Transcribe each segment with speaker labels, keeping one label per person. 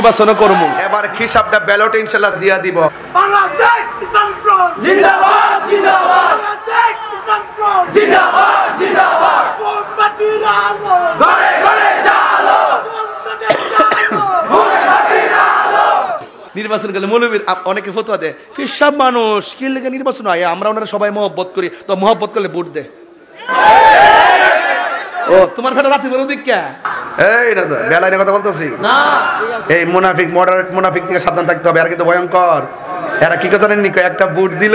Speaker 1: নির্বাচন করব। এবার হিসাবটা ব্যালট ইনশাআল্লাহ দিয়া দিব।
Speaker 2: বাংলাদেশ ইসলাম ফ্রন্ট জিন্দাবাদ জিন্দাবাদ, বাংলাদেশ ইসলাম ফ্রন্ট জিন্দাবাদ জিন্দাবাদ, মোমবাতির আলো ঘরে ঘরে জ্বালো, চলতে জ্বালো মোমবাতির আলো।
Speaker 1: নির্বাচন গেলে মৌলবীর অনেকে ফতোয়া দেয়, সব মানুষ কি লেগে নির্বাচন হয়, আমরা ওনারা সবাই মহব্বত করি, তো মহব্বত করলে ভোট দে। ও তোমার ফেটা রাতে বলো দিকা এই না তো বেলায় কথা বলতেছি না, এই মুনাফিক মডারেট মুনাফিক থেকে সাবধান থাকতে হবে। আর কিন্তু ভয়ঙ্কর এরা কি কথা জানেন, একটা ভোট দিল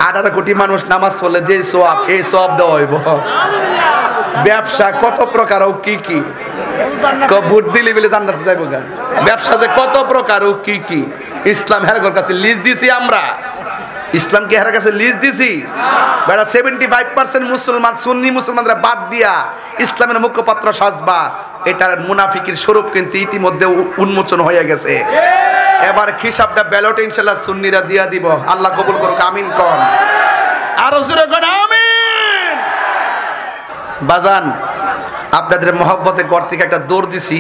Speaker 1: 18 কোটি মানুষ নামাজ পড়লে যে সওয়াব, এই সওয়াব দেওয়া হইব। ব্যবসা কত প্রকার ও কি কি, ভোট দিলে বলে জান্নাতে যাইবো গা। ব্যবসা যে কত প্রকার ও কি কি, ইসলাম হের কাছে লিস্ট দিছি আমরা, ইসলাম কি হের কাছে লিস্ট দিছি? বেটা 75% মুসলমান সুন্নি মুসলমানরা বাদ দিয়া ইসলামের মুখপাত্র সাজবা, এটার মুনাফিকের স্বরূপ কিন্তু ইতিমধ্যে উন্মোচন হয়ে গেছে। এবার হিসাবটা ব্যালটে ইনশাআল্লাহ সুন্নিরা দিয়া দিব। আল্লাহ কবুল করুক, আমিন কোন। আরো জোরে কোন আমিন। বাজান আপনাদের মহব্বতে ঘর থেকে একটা দৌড় দিছি,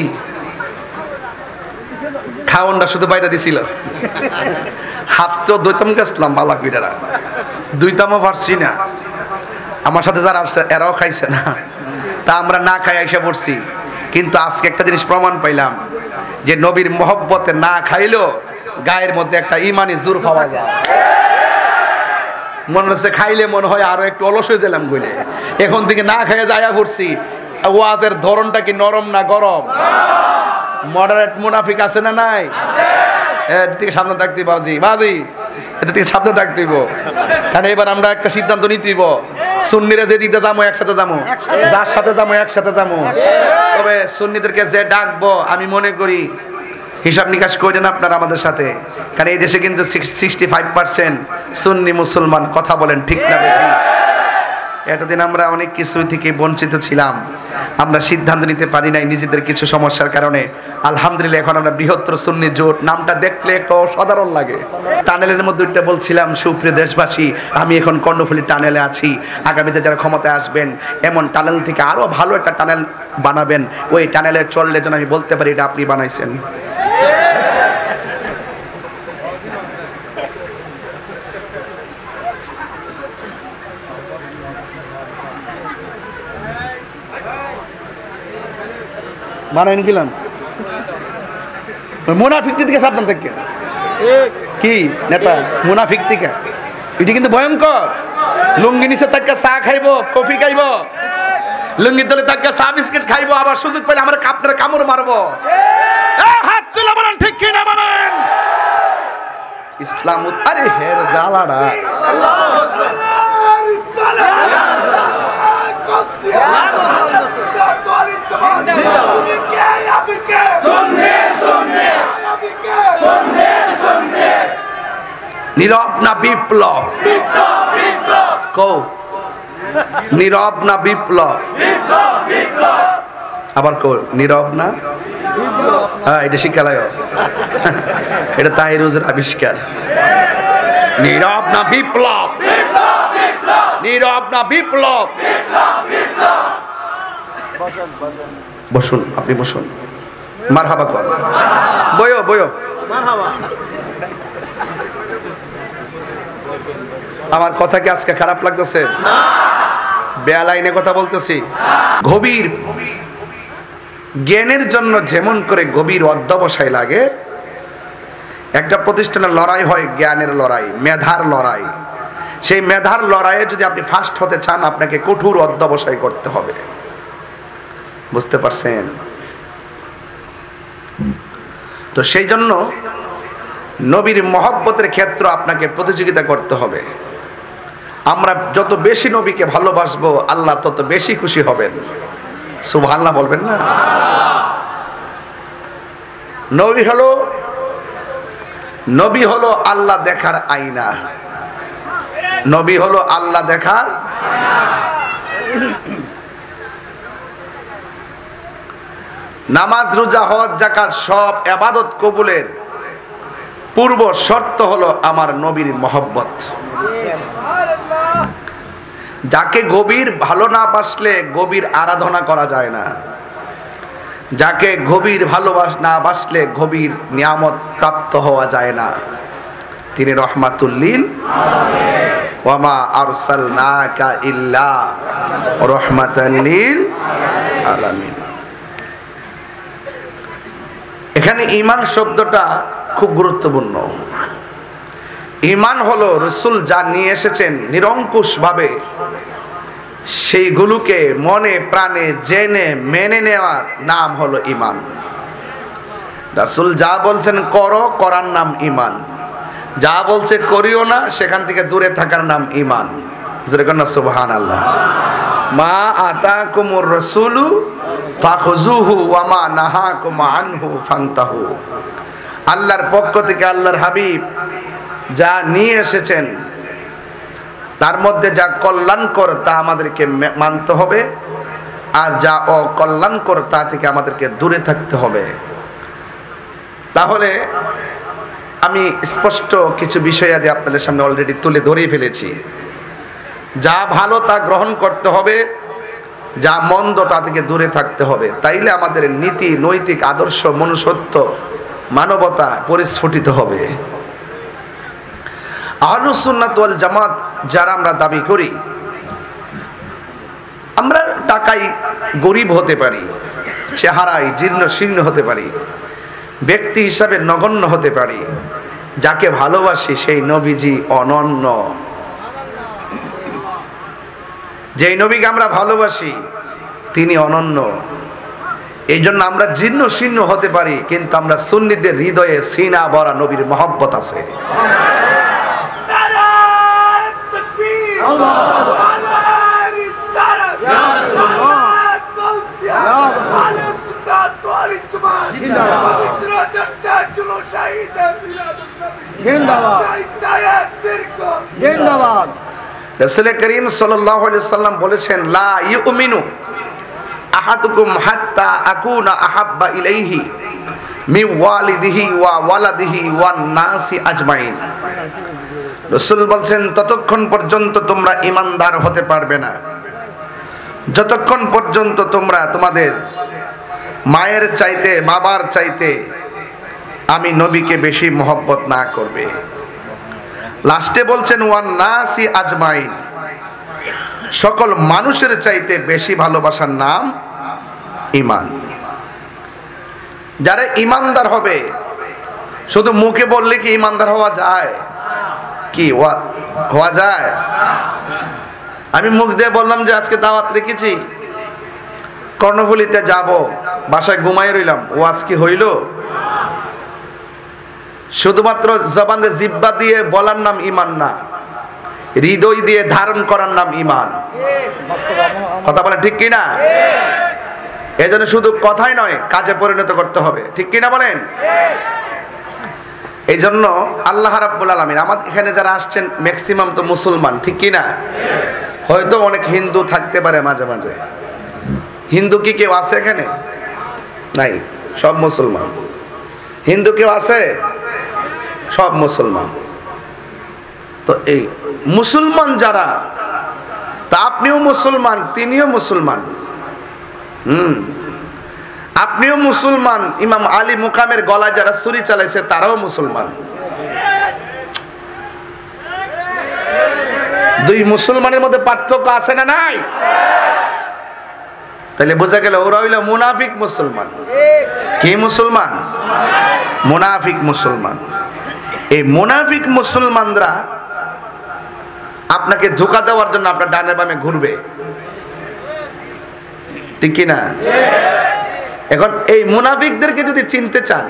Speaker 1: খাওয়ানটা শুধু বাইরে দিছিল, হাত তো দইতাম গেছিলাম বালা কইরা, দুইতামও পারছি না। আমার সাথে যারা আসছে এরাও খাইছে না, তা আমরা না খাই আইসা পড়ছি। কিন্তু আজকে একটা জিনিস প্রমাণ পাইলাম যে নবীর মহব্বতে না খাইলেও গায়ের মধ্যে একটা ইমানি জোর পাওয়া যায়। মনে হচ্ছে খাইলে মনে হয় আরো একটু অলস হয়ে গেলাম বলে, এখন থেকে না খাইয়ে যাইয়া পড়ছি। ওয়াজের ধরনটা কি নরম না গরম? মডারেট মুনাফিক আছে না নাই? এর থেকে সাবধান থাকতে বাজি বাজি, এটা থেকে সাবধান থাকতে হইব। কারণ এবার আমরা একটা সিদ্ধান্ত নিতে হইব, সুন্নিরা যে দিতে যাবো একসাথে যাবো, যার সাথে যাবো একসাথে যাবো। তবে সুন্নিদেরকে যে ডাকবো আমি মনে করি হিসাব নিকাশ করেন আপনারা আমাদের সাথে, কারণ এই দেশে কিন্তু 65% সুন্নি মুসলমান। কথা বলেন ঠিক না বেঠিক? এতদিন আমরা অনেক কিছু থেকে বঞ্চিত ছিলাম, আমরা সিদ্ধান্ত নিতে পারি নাই নিজেদের কিছু সমস্যার কারণে। আলহামদুলিল্লাহ এখন আমরা বৃহত্তর সুন্নি জোট, নামটা দেখলে একটু অসাধারণ লাগে। টানেলের মধ্যে একটা বলছিলাম, সুপ্রিয় দেশবাসী আমি এখন কর্ণফুলী টানেলে আছি, আগামীতে যারা ক্ষমতায় আসবেন এমন টানেল থেকে আরো ভালো একটা টানেল বানাবেন, ওই টানেলে চললে যেন আমি বলতে পারি এটা আপনি বানাইছেন। মানাইন গেলাম মুনাফিক থেকে সাবধান থেকে। কি নেতা মুনাফিক থেকে, এটি কিন্তু ভয়ঙ্কর। লুঙ্গি নিচে তাকে চা খাইব, কফি খাইব, লুঙ্গি তলে তাকে চা বিস্কিট খাইব, আবার সুযোগ পেলে আমরা আপনারা কামড় মারবো। হাত তুলে বলেন ঠিক কি না বলেন? ইসলাম আরে হের জালাড়া নীরব না বিপ্লব? কো নীরব না বিপ্লব? আবার কো নীরব না? হ্যাঁ এটা শিক্ষালয়, এটা তাহিরুজের আবিষ্কার। নীরব না বিপ্লব? নীরব না বিপ্লব? বসুন, আপনি বসুন। মারহাবা কর, বয়ো বয়ো। আমার কথা কি আজকে খারাপ লাগতেছে? বেআইনে কথা বলতেছি। গভীর জ্ঞানের জন্য যেমন করে গভীর অধ্যবসায় লাগে, একটা প্রতিষ্ঠানের লড়াই হয় জ্ঞানের লড়াই, মেধার লড়াই। সেই মেধার লড়াইয়ে যদি আপনি ফার্স্ট হতে চান আপনাকে কঠোর অধ্যবসায় করতে হবে। বুঝতে পারছেন? তো সেই জন্য নবীর মহব্বতের ক্ষেত্রে আপনাকে প্রতিযোগিতা করতে হবে। আমরা যত বেশি নবীকে ভালোবাসবো আল্লাহ তত বেশি খুশি হবেন। সুবহানাল্লাহ বলবেন না? নবী হলো আল্লাহ দেখার আয়না। নবী হলো আল্লাহ দেখার নামাজ রোজা হজ যাকাত সব ইবাদত কবুলের পূর্ব শর্ত হলো আমার নবীর মহব্বত। যাকে গভীর ভালো না বাসলে গভীর আরাধনা করা যায় না। যাকে গভীর না বাসলে গভীর নিয়ামত প্রাপ্ত হওয়া যায় না। তিনি রহমাতুল লিল আলামিন। ওয়া মা আরসালনাকা ইল্লা রাহমাতাল লিল আলামিন। এখানে ঈমান শব্দটা খুব গুরুত্বপূর্ণ। ঈমান হলো রাসূল যা নিয়ে এসেছেন নিরঙ্কুশভাবে সেইগুলোকে মনে প্রাণে জেনে মেনে নেওয়ার নাম হলো ঈমান। রাসূল যা বলছেন করো, করার নাম ঈমান। যা বলছে করিও না, সেখান থেকে দূরে থাকার নাম ঈমান। জোরে কন্না সুবহানাল্লাহ। মা আতাকুমুর রাসূলু ফাখুযুহু ওয়া মা নাহাকুম আনহু ফান্তাহু। আল্লাহর পক্ষ থেকে আল্লাহর হাবিব যা নিয়ে এসেছেন তার মধ্যে যা কল্যাণকর তা আমাদেরকে মানতে হবে, আর যা অকল্যাণকর তা থেকে আমাদেরকে দূরে থাকতে হবে। তাহলে আমি স্পষ্ট কিছু বিষয়াদি আপনাদের সামনে অলরেডি তুলে ধরেই ফেলেছি। যা ভালো তা গ্রহণ করতে হবে, যা মন্দ তা থেকে দূরে থাকতে হবে। তাইলে আমাদের নীতি, নৈতিক আদর্শ, মনুষ্যত্ব, মানবতা পরিস্ফুটিত হবে। আহলুস সুন্নাত ওয়াল জামাত যারা আমরা দাবি করি, আমরা টাকায় গরিব হতে পারি, চেহারায় জীর্ণ শীর্ণ হতে পারি, ব্যক্তি হিসাবে নগণ্য হতে পারি, যাকে ভালোবাসি সেই নবীজি অনন্য। যেই নবীকে আমরা ভালোবাসি তিনি অনন্য। এই জন্য আমরা জীর্ণ শীর্ণ হতে পারি, কিন্তু আমরা সুন্নিদের হৃদয়ে সিনা ভরা নবীর মহব্বত আছে। রাসূল করিম সাল্লাল্লাহু আলাইহি ওয়াসাল্লাম বলেছেন, লা ইউমিনু আহাদুকুম হাত্তা আকুনা আহাব্বা ইলাইহি মিন ওয়ালিদিহি ওয়া ওয়ালাদিহি ওয়ান নাসি আজমাইন। রাসূল বলেন, ততক্ষণ পর্যন্ত তোমরা ঈমানদার হতে পারবে না যতক্ষণ পর্যন্ত তোমরা তোমাদের মায়ের চাইতে, বাবার চাইতে আমি নবীকে বেশি মহব্বত না করবে। লাস্টে বলছেন ওয়ান নাসি আজমাইন, সকল মানুষের চাইতে বেশি ভালোবাসার নাম ঈমান। যারা ঈমানদার হবে, শুধু মুখে বললে কি ঈমানদার হওয়া যায়? কি হওয়া যায়? আমি মুখ দিয়ে বললাম যে আজকে দাওয়াত রেখেছি, কর্ণফুলীতে যাব, বাসায় ঘুমাই রইলাম, ওয়াজ কি হইল? শুধুমাত্র জবানে জিহ্বা দিয়ে বলার নাম ঈমান না, হৃদয় দিয়ে ধারণ করার নাম ঈমান। কথা বলেন ঠিক কিনা? এজন্য শুধু কথাই নয়, কাজে পরিণত করতে হবে। ঠিক কিনা বলেন? এই জন্য আল্লাহ রাব্বুল আলামিন, আমাদের এখানে যারা আসছেন ম্যাক্সিমাম তো মুসলমান, ঠিক কিনা? হয়তো অনেক হিন্দু থাকতে পারে মাঝে মাঝে। হিন্দু কি কেউ আছে এখানে? নাই, সব মুসলমান। হিন্দু কেউ আছে? সব মুসলমান। তো এই মুসলমান যারা, তা আপনিও মুসলমান, তিনিও মুসলমান। আপনিও মুসলমান। ইমাম আলী মুকামের গলায় যারা ছুরি চালাইছে তারাও মুসলমান। দুই মুসলমানের মধ্যে পার্থক্য আছে না নাই? তাহলে বোঝা গেল ওরা হইল মুনাফিক মুসলমান। কি মুসলমান? মুনাফিক মুসলমান। এই মুনাফিক মুসলমানরা আপনাকে ধোঁকা দেওয়ার জন্য আপনার ডানে বামে ঘুরবে, ঠিক কিনা? এখন এই মুনাফিকদেরকে যদি চিনতে চান,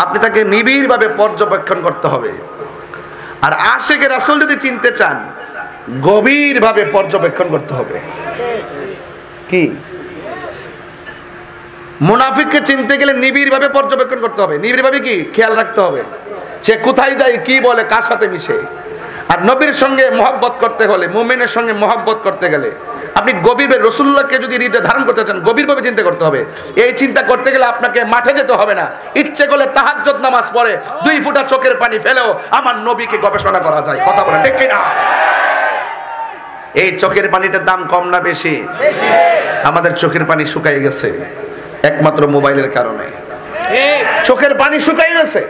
Speaker 1: আপনি তাকে নিবিড়ভাবে পর্যবেক্ষণ করতে হবে। আর আশিকে রাসূল যদি চিনতে চান, গভীরভাবে পর্যবেক্ষণ করতে হবে। কি? মুনাফিককে চিনতে গেলে নিবিড়ভাবে পর্যবেক্ষণ করতে হবে। নিবিড়ভাবে কি খেয়াল রাখতে হবে, সে কোথায় যায়, কি বলে, কার সাথে মিশে। আর নবীর সঙ্গে মহব্বত করতে হলে, মুমিনের সঙ্গে মহব্বত করতে গেলে আপনি গভীরভাবে রাসূলুল্লাহকে যদি হৃদয়ে ধারণ করতে চান, গভীরভাবে চিন্তা করতে হবে। এই চিন্তা করতে গেলে আপনাকে মাঠে যেতে হবে না, ইচ্ছে করলে তাহাজ্জুদ নামাজ পড়ে 2 ফোঁটা চোখের পানি ফেলেও আমার নবীকে গবেষণা করা যায়। কথা বলেন ঠিক কিনা? এই চোখের পানিটার দাম কম না বেশি? আমাদের চোখের পানি শুকিয়ে গেছে। একমাত্র মোবাইলের কারণে। চোখের পানি শুকাই গেছে।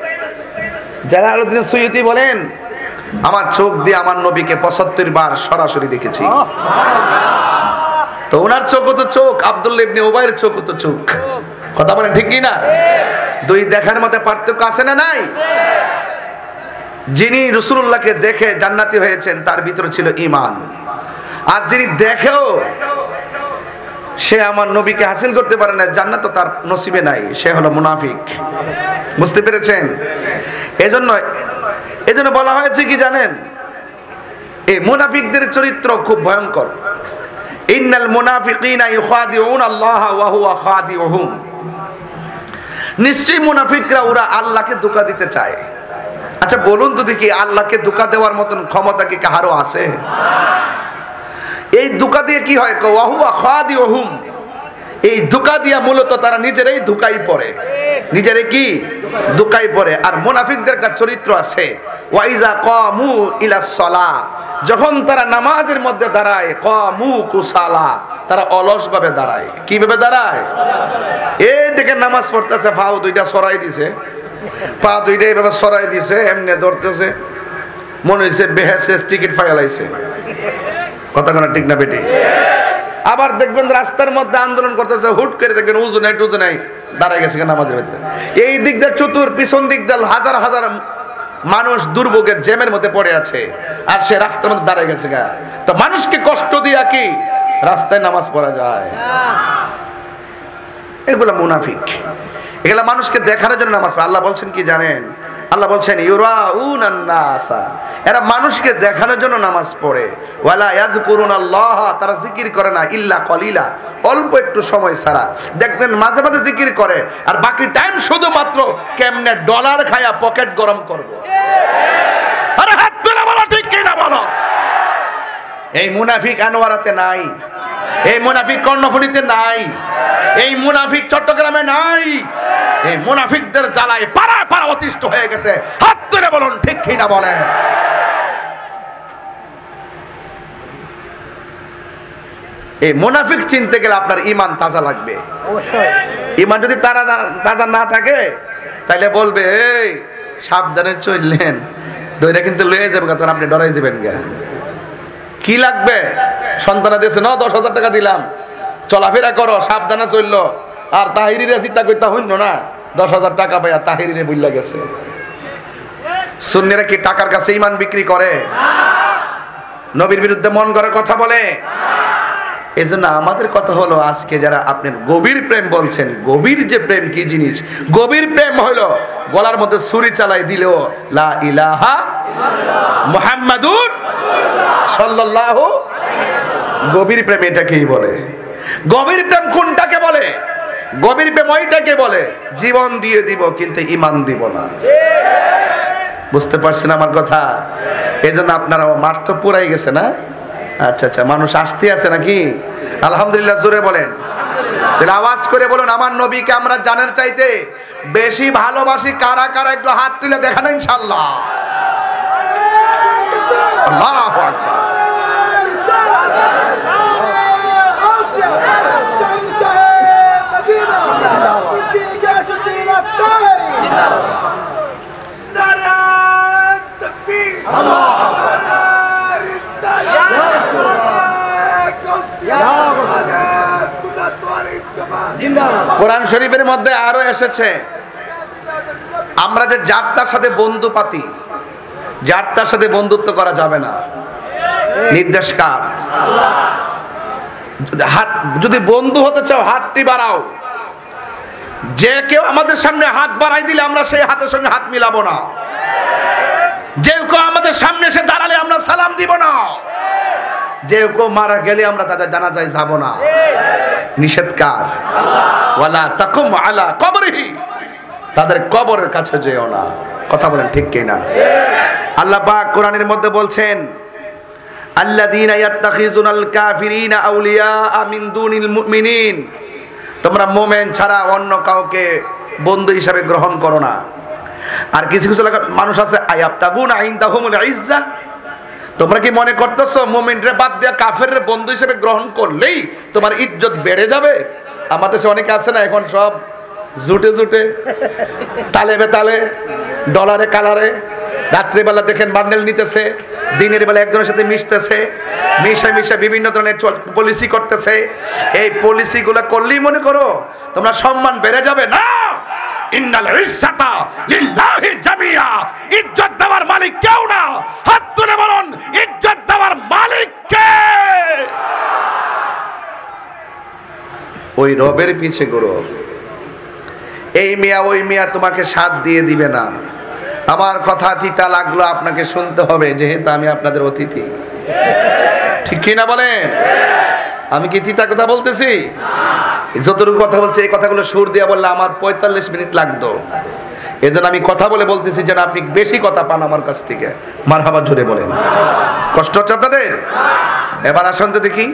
Speaker 1: জালালউদ্দিন সুয়ুতি বলেন, আমার চোখ দিয়ে আমার নবীকে ৭৫ বার সরাসরি দেখেছি। তো ওনার চোখও তো চোখ, আব্দুল্লাহ ইবনে উবাইয়ের চোখও তো চোখ। কথা বলেন ঠিক কি না? দুই দেখার মধ্যে পার্থক্য আছে না নাই? যিনি রাসূলুল্লাহকে দেখে জান্নাতি হয়েছেন তার ভিতরে ছিল ঈমান, আর যিনি দেখেও সে আমার নবীকে হাসিল করতে পারে না, জান্নাত তো তার নসিবে নাই, সে হলো মুনাফিক। বুঝতে পেরেছেন? এজন্য বলা হয়েছে কি জানেন, এই মুনাফিকদের চরিত্র খুব ভয়ঙ্কর। ইন্নাল মুনাফিকিনা ইউখাদিউন আল্লাহ ওয়া হুয়া খাদিউহুম। নিশ্চয়ই মুনাফিকরা ওরা আল্লাহকে ধোঁকা দিতে চায়। আচ্ছা বলুন তো দেখি, আল্লাহকে ধোঁকা দেওয়ার মতন ক্ষমতা কি কারো আছে? এই ধোঁকা দিয়ে কি হয়? ওয়া হুয়া খাদিউহুম। এই ধোঁকা দিয়া মূলত তারা নিজেরাই ধোঁকায় পড়ে, নিজেরাই কি ধোঁকায় পড়ে। আর মুনাফিকদের একটা চরিত্র আছে, ওয়াইজা কামু ইলাস সালাহ, যখন তারা নামাজের মধ্যে দাঁড়ায়, কামু কুসালা, তারা অলস ভাবে দাঁড়ায়। কিভাবে দাঁড়ায়? এই দেখে নামাজ পড়তেছে, পাও দুইটা সরাই দিছে, পা দুইটা এইভাবে সরাই দিছে, এমনি ধরতেছে, মনে হইছে বেহেশতের টিকিট ফাইলাইছে। কথা কোন ঠিক না বেটি? আবার দেখবেন রাস্তার মধ্যে আন্দোলন করতেছে, হুট করে দেখবেন উজু নাই টুজু নাই, দাঁড়ায় গেছে নামাজের ভিতরে। এই দিক দিয়ে চতুর, পিছন দিক দিয়ে হাজার হাজার মানুষ দুর্ভোগের জ্যামের মধ্যে পড়ে আছে, আর সে রাস্তার মধ্যে দাঁড়ায় গেছে। তো মানুষকে কষ্ট দিয়া কি রাস্তায় নামাজ পড়া যায়? এগুলা মুনাফিক, এগুলা মানুষকে দেখানোর জন্য নামাজ পড়ে। আল্লাহ বলছেন কি জানেন? আল্লাহ বলছেন ইউরাউনান নাসা, এরা মানুষকে দেখানোর জন্য নামাজ পড়ে। ওয়ালা ইয়াযকুরুনাল্লাহ, তারা জিকির করে না, ইল্লা কলিলা, অল্প একটু সময় ছাড়া। দেখবেন মাঝে মাঝে জিকির করে, আর বাকি টাইম শুধুমাত্র কেমনে ডলার খায়া পকেট গরম করব। আরে হাত তুলে বলো ঠিক কি না বলো? এই মুনাফিক আনোয়ারাতে নাই, এই মুনাফিক কর্ণফুলীতে নাই, এই মুনাফিক চট্টগ্রামে নাই। এই মুনাফিকদের জ্বালায় পাড়া পাড়া অতিষ্ঠ হয়ে গেছে। হাত তুলে বলুন ঠিক কি না বলেন? এই মুনাফিক চিনতে গেলে আপনার ঈমান তাজা লাগবে। অবশ্যই ঈমান যদি তাজা না থাকে তাহলে বলবে, এই সাবধানে চললেন, দইরা কিন্তু লয়ে যাবে, তখন আপনি ডরাই যাবেন গা। কি লাগবে? সন্তানা দিয়েছে না, 10,000 টাকা দিলাম, চলাফেরা করো, সাবধানে চললো। আর তাহিরিরে চিন্তা করতে হইল না, 10,000 টাকা পাইয়া তাহিরিরে বুঝলা গেছে। সুন্নিরা কি টাকার কাছে ঈমান বিক্রি করে? নবীর বিরুদ্ধে মন গড়া কথা বলে? এই জন্য আমাদের কথা হলো, আজকে যারা আপনার গভীর প্রেম বলছেন, গভীর যে প্রেম কি জিনিস? গভীর প্রেম হলো গলার মধ্যে ছুরি চালাই দিলেও লা ইলাহা মুহাম্মাদুর সাল্লাল্লাহু। গভীর প্রেম এটাকেই বলে। গভীর প্রেম কোনটাকে বলে? গভীর প্রেম ওইটাকে বলে জীবন দিয়ে দিব কিন্তু ঈমান দিব না। বুঝতে পারছেন আমার কথা? এই জন্য আপনারা মাঠ তো পুরাই গেছে না? আচ্ছা আচ্ছা, মানুষ আসতে আছে নাকি? আলহামদুলিল্লাহ, জোরে বলেন। তাহলে আওয়াজ করে বলুন, আমার নবীকে আমরা জানার চাইতে বেশি ভালোবাসি কারা কারা? একটু হাত তুলে দেখান ইনশাআল্লাহ। আল্লাহু আকবার। কোরআন শরীফের মধ্যে আরো এসেছে, আমরা যে যার তার সাথে বন্ধু পাতি, যার তার সাথে বন্ধুত্ব করা যাবে না। নির্দেশ কার? যদি বন্ধু হতে চাও হাতটি বাড়াও। যে কেউ আমাদের সামনে হাত বাড়াই দিলে আমরা সেই হাতের সঙ্গে হাত মিলাবো না। যে কেউ আমাদের সামনে এসে দাঁড়ালে আমরা সালাম দিব না। যে কেউ মারা গেলে আমরা তাদের জানাজায় যাব না। নিষেধ কার? ওয়ালা তাকুম আলা কবরিহি, তাদের কবরের কাছে যেও না। কথা বলেন ঠিক কি না? আল্লাহ পাক কোরআনের মধ্যে বলছেন, আল্লাযীনা ইয়াত্তাখিযুনাল কাফিরিনা আউলিয়া মিন দুনিল মুমিনিন, তোমরা মুমিন ছাড়া অন্য কাউকে বন্ধু হিসাবে গ্রহণ করো না। আর কিছু কিছু মানুষ আছে, আয়াবতাগুনা ইনদাহুমুল ইজ্জা, তোমরা কি মনে করতেছো মুমিনরে বাদ দিয়ে কাফেররে বন্ধু হিসেবে গ্রহণ করলেই তোমার ইজ্জত বেড়ে যাবে? আমার দেশে অনেকে আছে না এখন সব জুটে জুটে তালে বেতালে ডলারে কালারে, রাত্রিবেলা দেখেন বান্ডেল নিতেছে, দিনের বেলা একজনের সাথে মিশতেছে, মিশে বিভিন্ন ধরনের পলিসি করতেছে। এই পলিসিগুলো করলেই মনে করো তোমরা সম্মান বেড়ে যাবে না। ইন্নাল ইজ্জাতা লিল্লাহি জামিয়া, ইজ্জত দেওয়ার মালিক কেউ না, হাত তুলে বলুন ইজ্জত দেওয়ার মালিক কে? ওই রবের পিছে ঘুরো। এই মিয়া ওই মিয়া তোমাকে সাথ দিয়ে দিবে না। আমার কথা তিতা লাগলো আপনাকে শুনতে হবে, যেহেতু আমি আপনাদের অতিথি, ঠিক কি না বলেন? আমি কি তিতা কথা বলতেছি? যতটুকু কথা বলছি এই কথাগুলো সুর দিয়ে বললে আমার 45 মিনিট লাগতো। এজন্য আমি কথা বলে বলতেছি যেন আপনি বেশি কথা পান আমার কাছ থেকে। মারহাবা জোরে বলেন। কষ্ট হচ্ছে আপনাদের? এবার আসুন তো দেখি,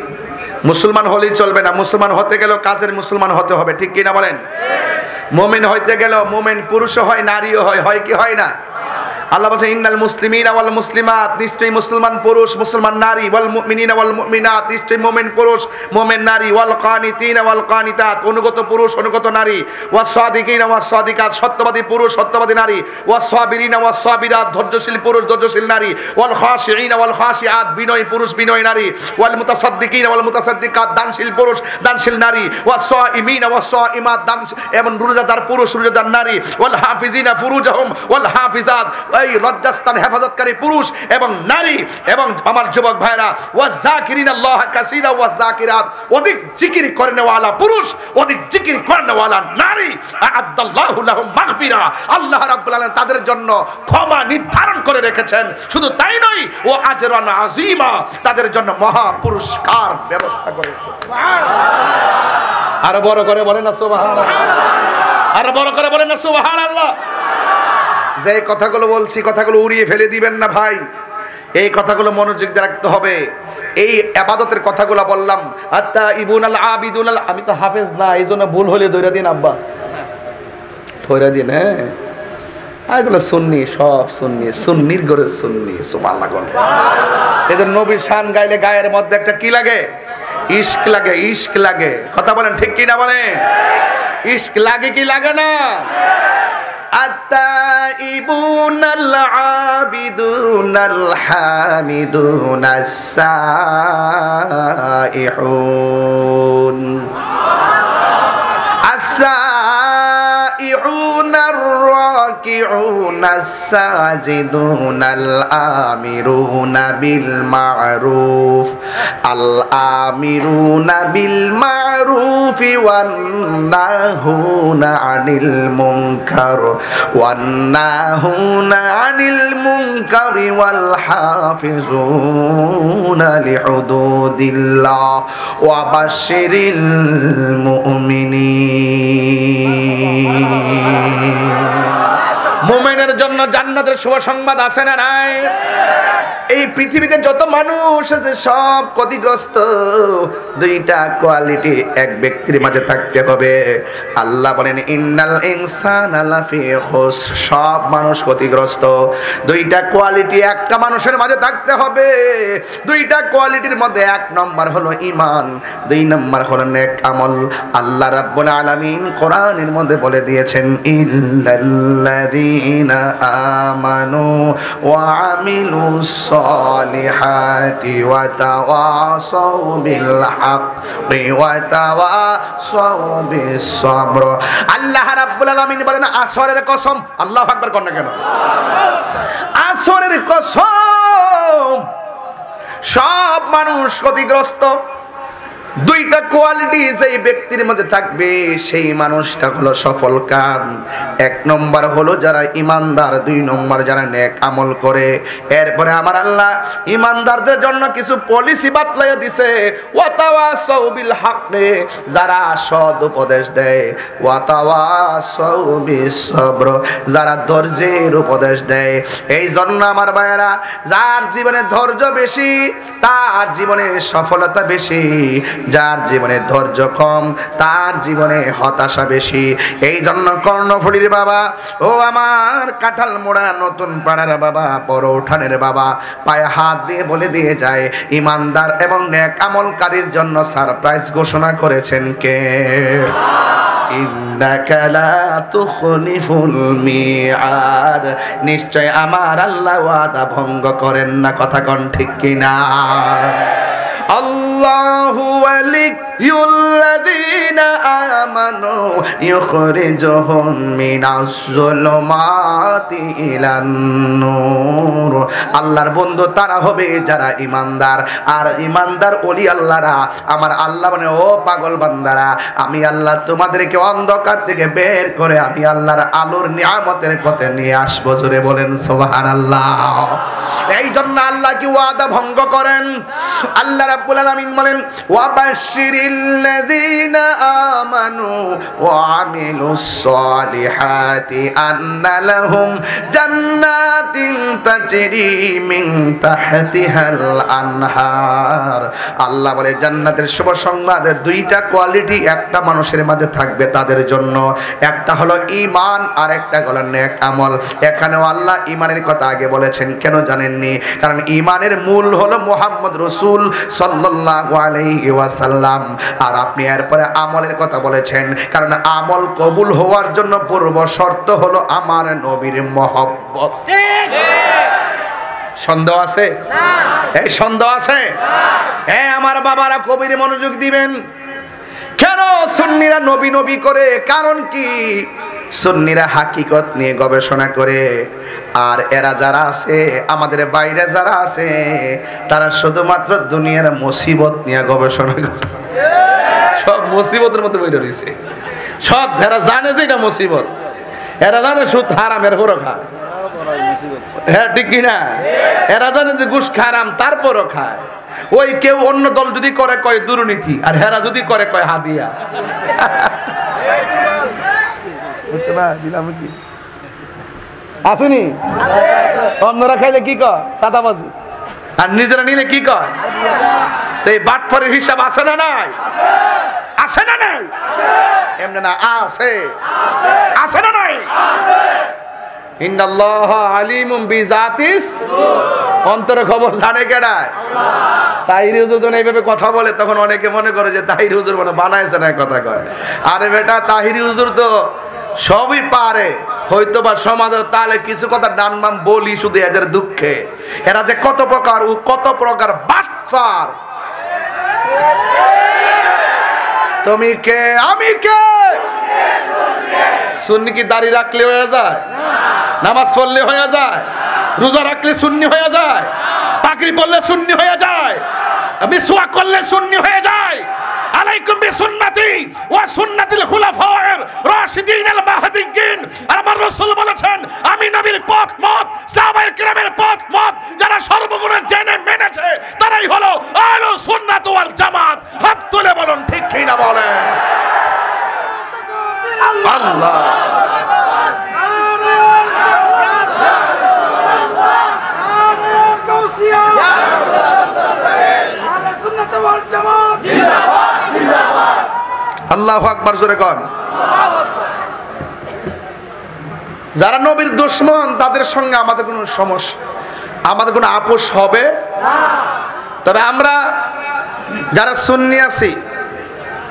Speaker 1: মুসলমান হলেই চলবে না, মুসলমান হতে গেলেও কাজের মুসলমান হতে হবে, ঠিক কি না বলেন? মুমিন হইতে গেলেও মুমিন পুরুষও হয় নারীও হয়, হয় কি হয় না? আল্লাহ বলেন ইন্নাল মুসলিমিনা ওয়াল মুসলিমাত, নিশ্চয়ই মুসলমান পুরুষ মুসলমান নারী, ওয়াল মুমিনিনা ওয়াল মুমিনাত, নিশ্চয়ই মুমিন পুরুষ মুমিন নারী, ওয়াল কানিতিনা ওয়াল কানিতাত, অনুগত পুরুষ অনুগত নারী, ওয়াস সাদিকিনা ওয়াস সাদিকাত, সত্যবাদী পুরুষ সত্যবাদী নারী, ওয়াস সাবিরিনা ওয়াস সাবিরাত, ধৈর্যশীল পুরুষ ধৈর্যশীল নারী, ওয়াল খাশিঈনা ওয়াল খাশিআত, বিনয়ী পুরুষ বিনয়ী নারী, ওয়াল মুতাসাদ্দিকিনা ওয়াল মুতাসাদ্দিকাত, দানশীল পুরুষ দানশীল নারী, ওয়াস সাইমিনা ওয়াস সাইমাত, দান এবং রোজাদার পুরুষ রোজাদার নারী, ওয়াল হাফিজিনা ফুরুজাহুম ওয়াল হাফিজাত, এই লজ্জাস্থান হেফাজতকারী পুরুষ এবং নারী। এবং আমার যুবক ভাইরা, ওয়াযাকিরিনাল্লাহ কাসীরা ওয়াযাকিরাত, অধিক জিকির করেনওয়ালা পুরুষ অধিক জিকির করেনওয়ালা নারী, আ'আদাল্লাহু লাহুম মাগফিরা, আল্লাহ রাব্বুল আলামিন তাদের জন্য ক্ষমা নির্ধারণ করে রেখেছেন। শুধু তাই নয়, ও আজরান আযীমা, তাদের জন্য মহা পুরস্কার ব্যবস্থা করেছেন। সুবহানাল্লাহ। আরো বড় করে বলেন না সুবহানাল্লাহ, আরো বড় করে বলেন না সুবহানাল্লাহ। যে কথাগুলো বলছি কথাগুলো উড়িয়ে ফেলে দিবেন না ভাই, এই কথাগুলো মনোযোগ দিয়ে রাখতে হবে। এই ইবাদতের কথাগুলো বললাম, আত্তা ইবুনাল আবিদুনাল, আমি তো হাফেজ না, এই জন্য ভুল হলে ধইরা দিন আব্বা, ধইরা দিন। হ্যাঁ, এগুলো সুন্নি, সব সুন্নি, সুন্নির ঘরে সুন্নি। সুবহানাল্লাহ। এদের নবীর শান গাইলে গায়ের মধ্যে একটা কি লাগে? ইশক লাগে, ইশক লাগে। কথা বলেন ঠিক কি না বলেন? ইশক লাগে কি লাগে না? আত্তাইবুনাল আবিদুনাল হামিদুনাস সাইহুন, আস-সাইহুনার রাকিউনাস সাজিদুনাল আমিরুনা বিল মা'রুফ, আল আমিরুনা বিল মা'রুফি ওয়ান নাহুনা আনিল মুনকার, ওয়ান নাহুনা আনিল মুনকারি ওয়াল হাফিজুনা লিহুদুদিল্লাহ ওয়া বাশশিরিল মুমিনিন। মুমিনের জন্য জান্নাতের শুভ সংবাদ আছে না নাই? এই পৃথিবীতে যত মানুষ আছে সব ক্ষতিগ্রস্ত। দুইটা কোয়ালিটি এক ব্যক্তির মাঝে থাকতে হবে। আল্লাহ বলেন ইন্নাল ইনসানা লাফি খুসর, সব মানুষ ক্ষতিগ্রস্ত। দুইটা কোয়ালিটি একটা মানুষের মাঝে থাকতে হবে। দুইটা কোয়ালিটির মধ্যে এক নম্বর হলো ঈমান, দুই নম্বর হলো নেক আমল। আল্লাহ রাব্বুল আলামিন কোরআনের মধ্যে বলে দিয়েছেন ইল্লাল্লাযীনা আমানু ওয়া আমিলুস সালিহাতি ওয়া তাওয়াসাউ বিল হাক্কি ওয়া তাওয়াসাউ বিস সাবর। আল্লাহ রাব্বুল আলামিন বলেন আসরের কসম, আল্লাহু আকবার কোন না কেন? আসরের কসম, সব মানুষ ক্ষতিগ্রস্ত। দুইটা কোয়ালিটি যেই ব্যক্তির মধ্যে থাকবে সেই মানুষটা হলো সফল কাম। এক নম্বর হলো যারা ইমানদার, দুই নম্বর যারা নেক আমল করে। এরপরে আমার আল্লাহ ইমানদারদের জন্য কিছু পলিসি বাতলাইয়া দিছে। ওয়া তাওয়াসাউ বিল হাক্কি, যারা সৎ উপদেশ দেয়। ওয়া তাওয়াসাউ বিস সাবর, যারা ধৈর্যের উপদেশ দেয়। এই জন্য আমার ভাইয়েরা, যার জীবনে ধৈর্য বেশি তার জীবনে সফলতা বেশি। যার জীবনে ধৈর্য কম তার জীবনে হতাশা বেশি। এই জন্য কর্ণফুলীর বাবা, ও আমার কাঁঠাল মোড়া নতুন পাড়ার বাবা, বড় উঠানের বাবা পায়ে হাত দিয়ে বলে দিয়ে যায়, ইমানদার এবং নেক আমলকারীর জন্য সারপ্রাইজ ঘোষণা করেছেন কে? ইন্নাকা লা তুখলিফুল মিআদ, নিশ্চয় আমার আল্লাহ ওয়াদা ভঙ্গ করেন না। কথা কোন ঠিক কিনা? আল্লাহু ওয়ালিয়ুল্লাযীনা আমানু ইউখরিজুহুম মিনাজ যুলুমাতি ইলান নূর। আল্লাহর বন্ধু তারা হবে যারা ঈমানদার, আর ঈমানদার ওলি আল্লাহরা আমার আল্লাহ মানে, ও পাগল বান্দারা, আমি আল্লাহ তোমাদেরকে অন্ধকার থেকে বের করে আমি আল্লাহর আলোর নিয়ামতের পথে নিয়ে আসবো। জোরে বলেন সুবহানাল্লাহ। এই জন্য আল্লাহ কি ওয়াদা ভঙ্গ করেন? আল্লাহ রাব্বুল আলামিন বলেন, ওয়া বাশশিরিল্লাযীনা আমানু ওয়া আমিলুস সালিহাতি আন্না লাহুম জান্নাতিন তাজরি মিন তাহতিহাল আনহার। আল্লাহ বলে জান্নাতের শুভ সংবাদ, দুইটা কোয়ালিটি একটা মানুষের মাঝে থাকবে তাদের জন্য, একটা হলো ঈমান আর একটা হলো নেক আমল। এখানেও আল্লাহ ঈমানের কথা আগে বলেছেন, কেন জানেননি? কারণ ঈমানের মূল হলো মুহাম্মদ রাসূল সাল্লাল্লাহু আলাইহি ওয়াসাল্লাম, আর আপনি এরপরে আমলের কথা বলেছেন, কারণ আমল কবুল হওয়ার জন্য পূর্ব শর্ত হলো আমার নবীর মহব্বত। ঠিক? সন্দেহ আছে? না। এই সন্দেহ আছে? হ্যাঁ আমার বাবারা কবির মনোযোগ দিবেন। কেন সুন্নিরা নবী নবী করে? কারণ কি? সুন্নিরা হাকিকত নিয়ে গবেষণা করে, আর এরা যারা আছে আমাদের বাইরে যারা আছে তারা শুধুমাত্র দুনিয়ার মুসিবত নিয়ে গবেষণা করে। সব মুসিবতের মধ্যে বইটা রয়েছে, সব যারা জানে যে এটা মুসিবত, এরা জানে সুদ হারাম এরপরও খায়। হ্যাঁ ঠিক কিনা? এরা জানে যে ঘুষ হারাম তারপরও খায়। ওই কেউ অন্য দল যদি করে কয় দুর্নীতি, আর হেরা যদি করে কয় হাদিয়া। আসেনি? অন্যরা খাইলে কি কয়? সাদাবাজি। আর নিজেরা নিলে কি কয়? তো এই বাটফারের হিসাব আছে না নাই? আছে না নাই? এমনি না, আছে। আছে না নাই? ইন্নাল্লাহা আলিমুম বিজাতিস সুদূর। অন্তরের খবর জানে কেডায়? তাহির হুজুর যখন এইভাবে কথা বলে তখন অনেকে মনে করে যে তাহির হুজুর মানে বানাইছে না কথা কয়। আরে বেটা, তাহির হুজুর তো সবই পারে, হয়তো বা সমাজের তালে কিছু কথা ডানবাম বলি শুধু এদের দুঃখে। এরা যে কত প্রকার ও কত প্রকার বাটপার। তুমি কে আমি কে? সুন্নি কি দাড়ি রাখলে হয়ে যায়? নামাজ পড়লে হয়ে যায়? রোজা রাখলে সুন্নি হয়ে যায়? পাগড়ি পরলে সুন্নি হয়ে যায়? মিসওয়াক করলে সুন্নি হয়ে যায়? আলাইকুম বিসুন্নতি ওয়া সুন্নাতিল খুলাফায়ে রাশিদিনিল মাহদিয়্যিন। আর আমার রাসূল বলেছেন, আমি নবীর পথ মত, সাহাবায়ে কিরামের পথ মত যারা সর্বগুণে জেনে মেনেছে তারাই হলো আহলুস সুন্নাত ওয়াল জামাত। হাত তুলে বলুন ঠিক কি না বলেন? আল্লাহ আল্লাহু আকবার, জোরে কোন। যারা নবীর দুশমন তাদের সঙ্গে আমাদের কোনো সমস্যা, আমাদের কোনো আপোষ হবে না। তবে আমরা যারা সুন্নি আছি,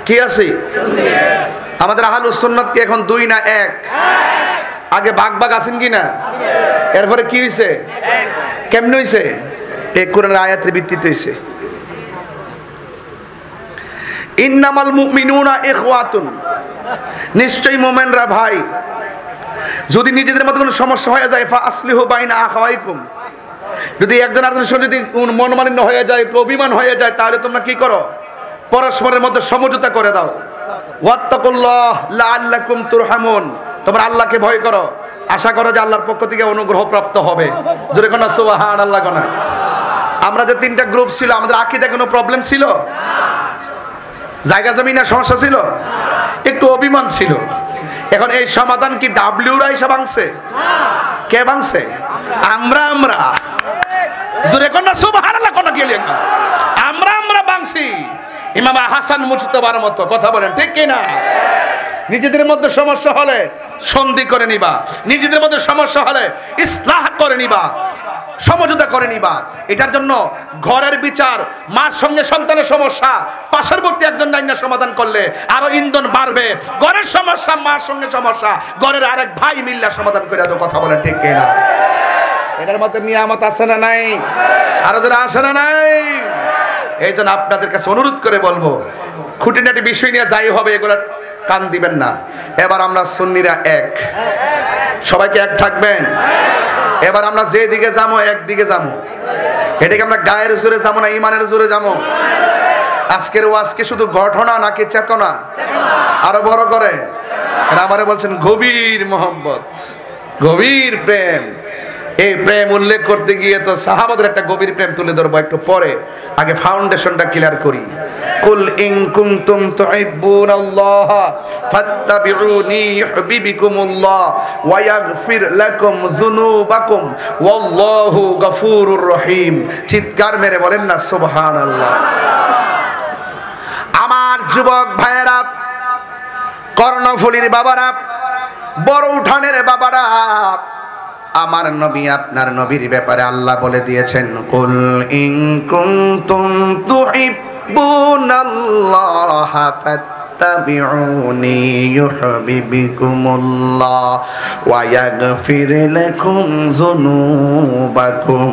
Speaker 1: কি আছি? আমাদের আহলুস সুন্নাত কি এখন দুই না এক? আগে ভাগ ভাগ আছেন কি না? এরপরে কি হইছে? কেমনে হইছে? এই কোরআনের আয়াতের ভিত্তিতে হইছে। ইন্নামাল মুমিনুনা ইখওয়াতুন, নিশ্চয়ই মুমিনরা ভাই। যদি নিজেদের মধ্যে কোনো সমস্যা হয়ে যায়, ফা আসলিহু বাইনা আখাওয়াইকুম, যদি একজন আরেকজনের সঙ্গে যদি মনোমালিন্য হয়ে যায়, অভিমান হয়ে যায়, তাহলে তোমরা কি করো? পরস্পরের মধ্যে সমঝোতা করে দাও। ওয়াত্তাকুল্লাহ লাআল্লাকুম তুরহামুন, তোমরা আল্লাহকে ভয় করো, আশা করো যে আল্লাহর পক্ষ থেকে অনুগ্রহ প্রাপ্ত হবে। জোরে কোন সুবহানাল্লাহ কোন। আমরা যে তিনটা গ্রুপ ছিল, আমাদের আকীদায় কোনো প্রবলেম ছিল? জায়গা জমিনের সমস্যা ছিল? একটু অভিমান ছিল। এখন এই সমাধান কি ডাব্লিউরা এসে ভাঙছে? কে ভাঙছে? আমরা। জোরে কোন সুবহানাল্লাহ কোন। আমরা ভাঙছি। ইমাম হাসান মুজতবার মতো, কথা বলেন ঠিক কিনা? নিজেদের মধ্যে সমস্যা হলে সন্ধি করে নিবা, নিজেদের মধ্যে সমস্যা হলে ইসলাহ করে নিবা, সমঝোতা করে নিবা। এটার জন্য ঘরের বিচার, মার সঙ্গে সন্তানের সমস্যা পার্শ্ববর্তী একজন নাইনা সমাধান করলে আরো ইন্ধন বাড়বে। ঘরের সমস্যা, মার সঙ্গে সমস্যা ঘরের আরেক ভাই মিল্লা সমাধান করে দাও, কথা বলেন ঠিক কিনা? এটার মধ্যে নিয়ামত আছে না নাই? আরো যারা আছে না নাই? এই জন্য আপনাদের কাছে অনুরোধ করে বলবো, খুঁটিনাটি বিষয় নিয়ে যাই হবে এগুলো কান দিবেন না। এবার আমরা সুন্নিরা এক, সবাইকে এক থাকবেন। এবার আমরা যে দিকে যাবো একদিকে যাবো, এটাকে আমরা গায়ের জোরে যাবো না ইমানের জোরে যাবো? আজকের ওয়াজকে শুধু ঘটনা নাকি চেতনা? আরো বড় করে আমারে বলছেন গভীর মোহব্বত, গভীর প্রেম। এই প্রেম উল্লেখ করতে গিয়ে তো সাহাবাদের একটা গভীর প্রেম তুলে ধরবো একটু পরে। আগে ফাউন্ডেশনটা ক্লিয়ার করি। কুল ইন কুনতুম তুহিব্বুনাল্লাহ ফাত্তাবিউনি ইউহিব্বুকুমুল্লাহ ওয়া ইয়াগফির লাকুম যুনুবাকুম ওয়াল্লাহু গফুরুর রহিম। চিৎকার মেরে বলেন না সুবহানাল্লাহ। আমার যুবক ভাইয়েরা, কর্ণফুলীর বাবারা, বড় উঠানের বাবারা, আমার নবী আপনার নবীর ব্যাপারে আল্লাহ বলে দিয়েছেন, কুল ইন কুনতুম তুহিব্বুনাল্লাহ ফাত্তাবিউনি ইউহিব্বুকুমুল্লাহ ওয়া ইয়াগফির লাকুম যুনুবাকুম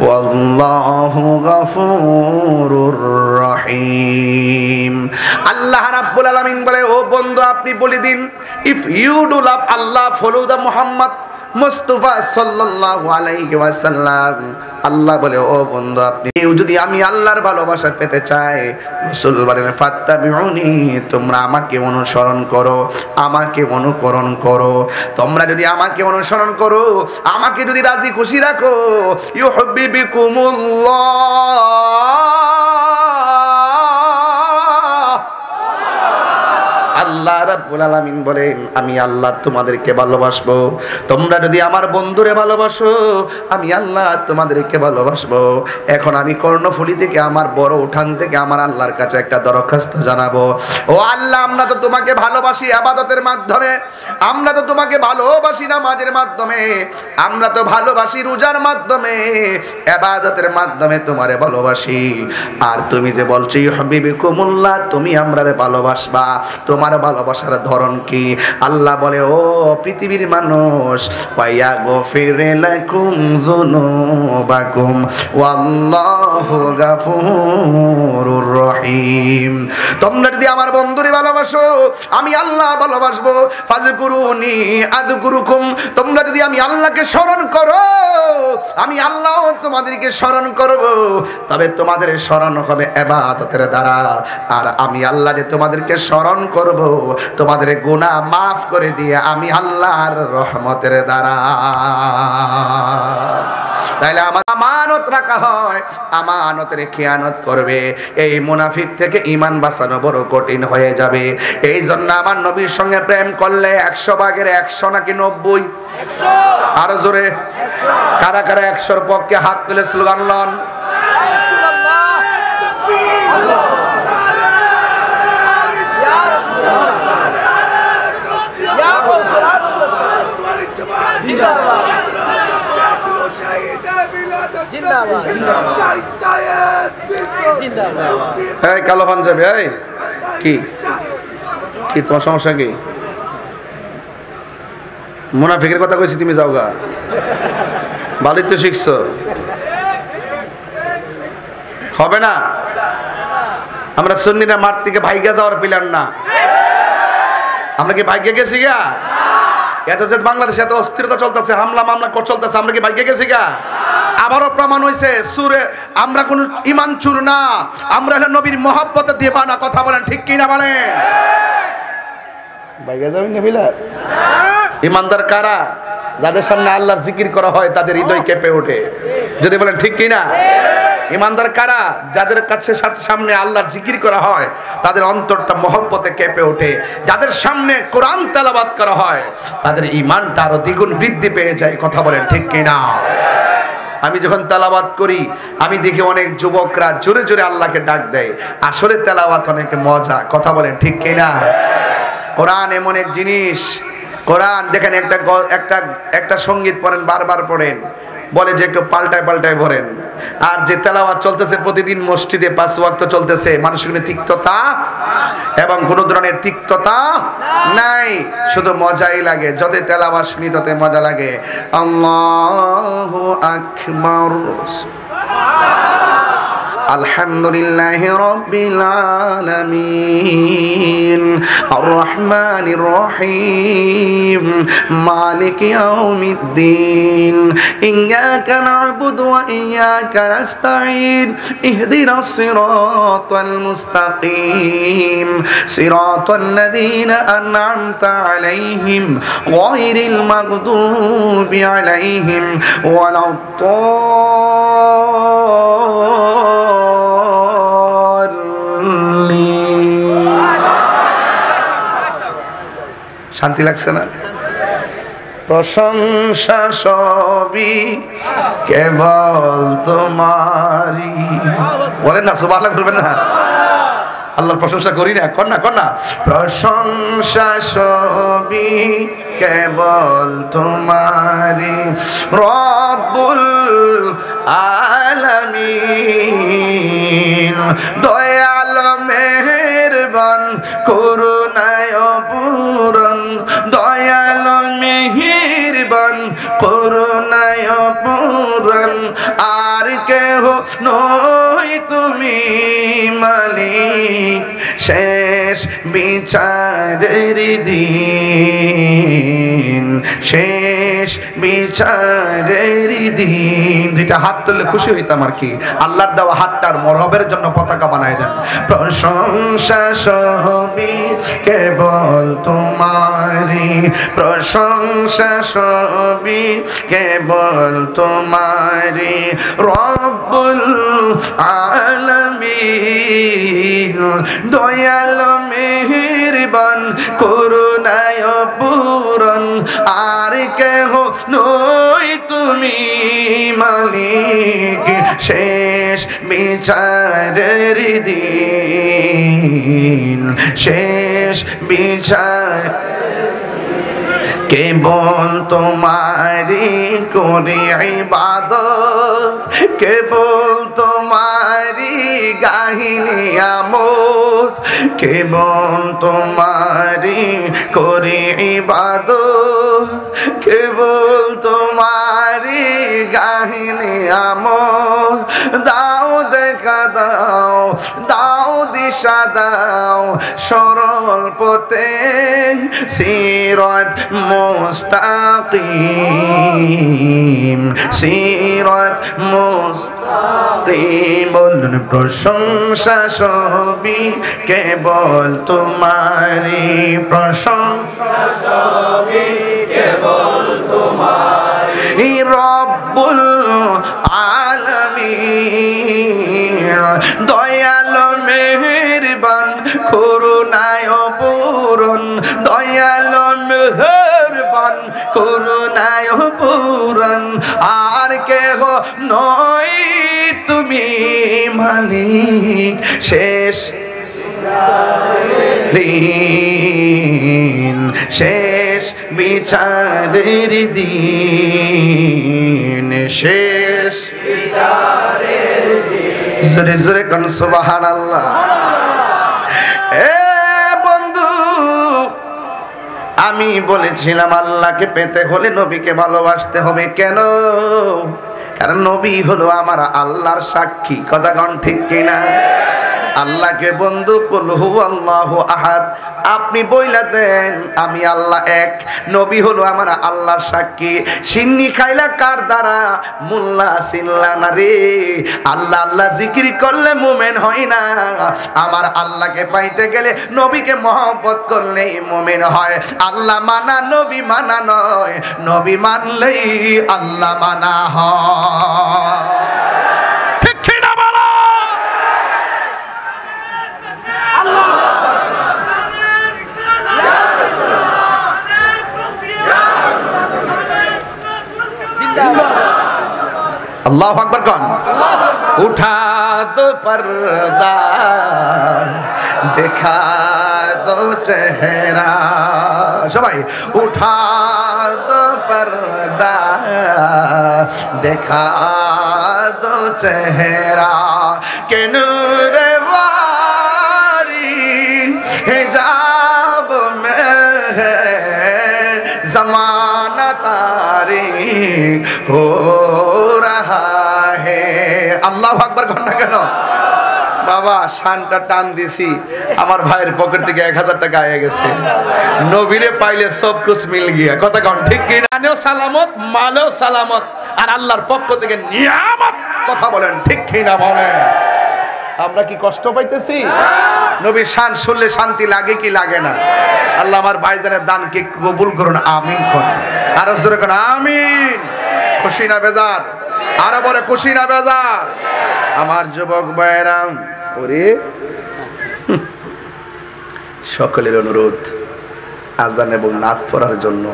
Speaker 1: ওয়াল্লাহু গফুরুর রহিম। আল্লাহ রাব্বুল আলামিন বলে, ও বন্ধু আপনি বলে দিন, if you do love Allah, follow the Muhammad Mustafa সাল্লাল্লাহু আলাইহি ওয়াসাল্লাম। আল্লাহ বলে, ও বন্ধু আপনি যদি আমি আল্লাহর ভালোবাসা পেতে চাই, রাসূল বলেন ফাত্তাবিউনি, তোমরা আমাকে অনুসরণ করো, আমাকে অনুকরণ করো। তোমরা যদি আমাকে অনুসরণ করো, আমাকে যদি রাজি খুশি রাখো, ইউহিব্বুকুমুল্লাহ, আল্লাহ রাব্বুল আলামিন বলেন আমি আল্লাহ তোমাদেরকে ভালোবাসবো। তোমরা যদি আমার বন্ধুরে ভালোবাসো, আমি আল্লাহ তোমাদেরকে ভালোবাসবো। এখন আমি কর্ণফুলী থেকে, আমার বড় উঠান থেকে আমার আল্লাহর কাছে একটা দরখাস্ত জানাবো। ও আল্লাহ, আমরা তো তোমাকে ভালোবাসি ইবাদতের মাধ্যমে, আমরা তো তোমাকে ভালোবাসি নামাজের মাধ্যমে, আমরা তো ভালোবাসি রোজার মাধ্যমে, ইবাদতের মাধ্যমে তোমারে ভালোবাসি। আর তুমি যে বলছো ইউহিব্বুকুমুল্লাহ, তুমি আমরারে ভালোবাসবা, তোমার ভালোবাসার ধরন কি? আল্লাহ বলে, ও পৃথিবীর মানুষ, ওয়ায়াগফির লাকুম যুনুবাকুম ওয়াল্লাহু গফুরুর রহিম। তোমরা যদি আমার বন্ধুরে ভালোবাসো, আমি আল্লাহ ভালোবাসবো। ফাযকুরুনি আযকুরুকুম, তোমরা যদি আমি আল্লাহকে স্মরণ করো, আমি আল্লাহ তোমাদেরকে স্মরণ করব। তবে তোমাদের স্মরণ হবে ইবাদতের দ্বারা, আর আমি আল্লাহ যে তোমাদেরকে স্মরণ করব, তোমাদের গুনাহ মাফ করে দিয়ে আমি আল্লাহর রহমতের দ্বারা। তাইলে আমার আমানত রাখা হয়, আমানতের খেয়ানত করবে, এই মুনাফিক থেকে ঈমান বাঁচানো বড় কঠিন হয়ে যাবে। এই জন্য আমার নবীর সঙ্গে প্রেম করলে 100 ভাগের 100 নাকি 90? আরো জোরে কারা কারা 100-র পক্ষে হাত তুলে স্লোগান লন। কালো পাঞ্জাবি, কি কি তোমার সমস্যা কি? মুনাফিকের কথা কইছি, তুমি যাও গা, ভালোই তো শিখছো। হবে না, আমরা সুন্নিরা মাঠ থেকে ভাইগা যাওয়ার প্ল্যান না। আমরা কি ভাইগে গেছি গা? এত যে বাংলাদেশে এত অস্থিরতা চলতেছে, হামলা মামলা চলতেছে, আমরা কি ভাইগে গেছি গা? আবারও প্রমাণ হয়েছে সুরে আমরা কোন ঈমান চুর না, আমরা হলো নবীর মহব্বতে দিবানা। কথা বলেন ঠিক কিনা বলেন? ভাইগা যাবেন না বিলা? ঈমানদার কারা? যাদের সামনে আল্লাহর জিকির করা হয় তাদের হৃদয় কেঁপে ওঠে। যদি বলেন ঠিক কিনা? ঈমানদার কারা? যাদের কাছে সামনে আল্লাহর জিকির করা হয় তাদের অন্তরটা মহব্বতে কেঁপে ওঠে। যাদের সামনে কোরআন তেলাওয়াত করা হয় তাদের ঈমানটা আরো দ্বিগুণ বৃদ্ধি পেয়ে যায়। কথা বলেন ঠিক কিনা? আমি যখন তেলাওয়াত করি আমি দেখি অনেক যুবকরা জোরে জোরে আল্লাহকে ডাক দেয়। আসলে তেলাওয়াত অনেক মজা, কথা বলেন ঠিক কিনা? কোরআন এমন এক জিনিস, কোরআন দেখেন একটা সঙ্গীত পড়েন, বারবার পড়েন, বলে যে একটু পাল্টায় পাল্টায় পড়েন। আর যে তেলাওয়াত চলতেছে প্রতিদিন মসজিদে 5 ওয়াক্ত চলতেছে, মানুষের কোনো তিক্ততা এবং কোনো ধরনের তিক্ততা নাই, শুধু মজাই লাগে। যত তেলাওয়াত শুনি তত মজা লাগে। আল্লাহু আকবার, আলহামদুলিল্লাহি রাব্বিল আলামিন, আর রহমানির রহিম, মালিকি ইয়াউমিদ্দিন, ইয়্যাকা না'বুদু ওয়া ইয়্যাকা নাস্তাঈন, ইহদিনাস সিরাতাল মুস্তাকিম, সিরাতাল লাযীনা আন'আমতা আলাইহিম গায়রিল মাগদুবি আলাইহিম ওয়ালাদ শান্তি লাগছে না? প্রশংসা সবই কেবল তোমারই। বলেন না সুবহানাল্লাহ, বলবেন না? আল্লাহর প্রশংসা করি না, কর না। প্রশংসা সবই কেবল তোমারই, রব্বুল আলামিন, দয়াল মেহেরবান, করুণায় পূরণ, দয়াল মেহেরবান, করুণায় পূরণ, আর কেহ নয় তুমি মালিক, শেষ বিচারের দিন, শেষ বিচারের দিন। দুইটা হাত তুললে খুশি হইতাম আর কি। আল্লাহর দেওয়া হাতটার মরহবের জন্য পতাকা বানায় দেন। প্রশংসা সবই কেবল তোমারই, প্রশংসা সবই কেবল তোমারই, রব্বুল আলামিন, দয়াল মেহেরবান, করুণায় পূরণ, আর কেহ নয় তুমি মালিক, শেষ বিচারের দিন, শেষ বিচার কেবল তোমারি করি ইবাদত, কেবল তোমারি গাহিনী আমোদ, কেবল তোমারি করি ইবাদত, কেবল তোমারি গাহিনী আমোদ। দাও দেখা দাও, দাও দিশা দাও, সরল পথে সিরাত মুস্তাকিম, সিরাত মুস্তাকিম। বলুন প্রশংসা সবই কেবল তোমারি, প্রশংসা সবই কেবল তোমারি, রব্বুল আলামিন, দয়াল মেহেরবান, করুণায় পূরণ, দয়াল মেহেরবান, করুণায় পূরণ, আর কেহ নয় তুমি মালিক, শেষ দিন, শেষ বিচারের দিন, শেষ বিচারের দিন। জোরে জোরে কোন সুবহানাল্লাহ। এ বন্ধু, আমি বলেছিলাম আল্লাহকে পেতে হলে নবীকে ভালোবাসতে হবে। কেন? কারণ নবী হলো আমার আল্লাহর সাক্ষী। কথা কোন ঠিক কিনা? আল্লাহকে বন্ধু কুল হুয়াল্লাহু আহাদ, আপনি বইলা দেন আমি আল্লাহ এক। নবী হলো আমার আল্লাহর সাক্ষী। সিন্নি খাইলা কার দ্বারা? মোল্লা চিনলা না রে। আল্লাহ আল্লাহ জিকির করলে মুমিন হয় না। আমার আল্লাহকে পাইতে গেলে নবীকে মহব্বত করলেই মুমিন হয়। আল্লাহ মানা নবী মানা নয়, নবী মানলেই আল্লাহ মানা হয়। ঠিক কি না বলো? আল্লাহু আকবার কন। উঠা দো পর্দা দেখা দো চেহারা, সবাই উঠা দো পর্দা দেখা দো চেহারা, কে নূর वारी हिजाब में है ज़माना तारीक हो रहा है। আল্লাহু আকবার কন না কেন? বাবা শানটা টান দিছি, আমার ভাইয়ের পকেট থেকে 1000 টাকা আয়ে গেছে। নবীরে পাইলে সব কিছু মিল গিয়া, কথা কোন ঠিক কি? জানেও সালামত, মালেও সালামত, আর আল্লাহর পক্ষ থেকে নিয়ামত। কথা বলেন ঠিক কি না বলেন? আমরা কি কষ্ট পাইতেছি? নবীর শান শুনলে শান্তি লাগে কি লাগে না? আল্লাহ আমার ভাইজানের দানকে কবুল করুন, আমিন করুন। আরো জোরে করুন আমিন। খুশি না বেজার? আরো বড় খুশি না বেজার? আমার যুবক ভাইরা, ওরে সকলের অনুরোধ আজান এবং নাত পড়ার জন্য।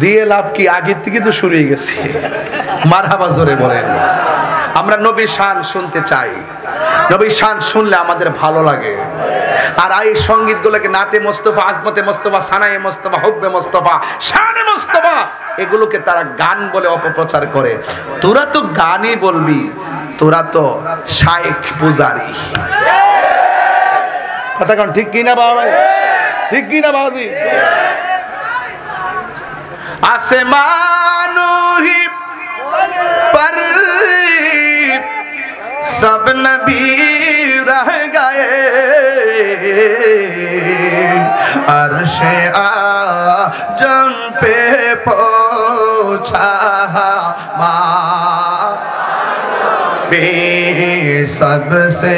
Speaker 1: দিয়ে লাভ কি? আগের থেকে তো শুরু হয়ে গেছে। মারহাবা জোরে বলেন। আমরা নবীর শান শুনতে চাই, নবীর শান শুনলে আমাদের ভালো লাগে। আর এই সঙ্গীতগুলোকে নাতে মোস্তফা, আজমতে মোস্তফা, সানায়ে মোস্তফা, হুব্বে মোস্তফা, শানে মোস্তফা, এগুলোকে তারা গান বলে অপপ্রচার করে। তোরা তো গানই বলবি, তোরা তো শাইখ পূজারি। কথা কোন ঠিক কি না বাবা? ঠিক কি না বাবাজি? आसमानों ही पर सब नबी रह गए, अर्शे आजम पे पहुंचा बे सबसे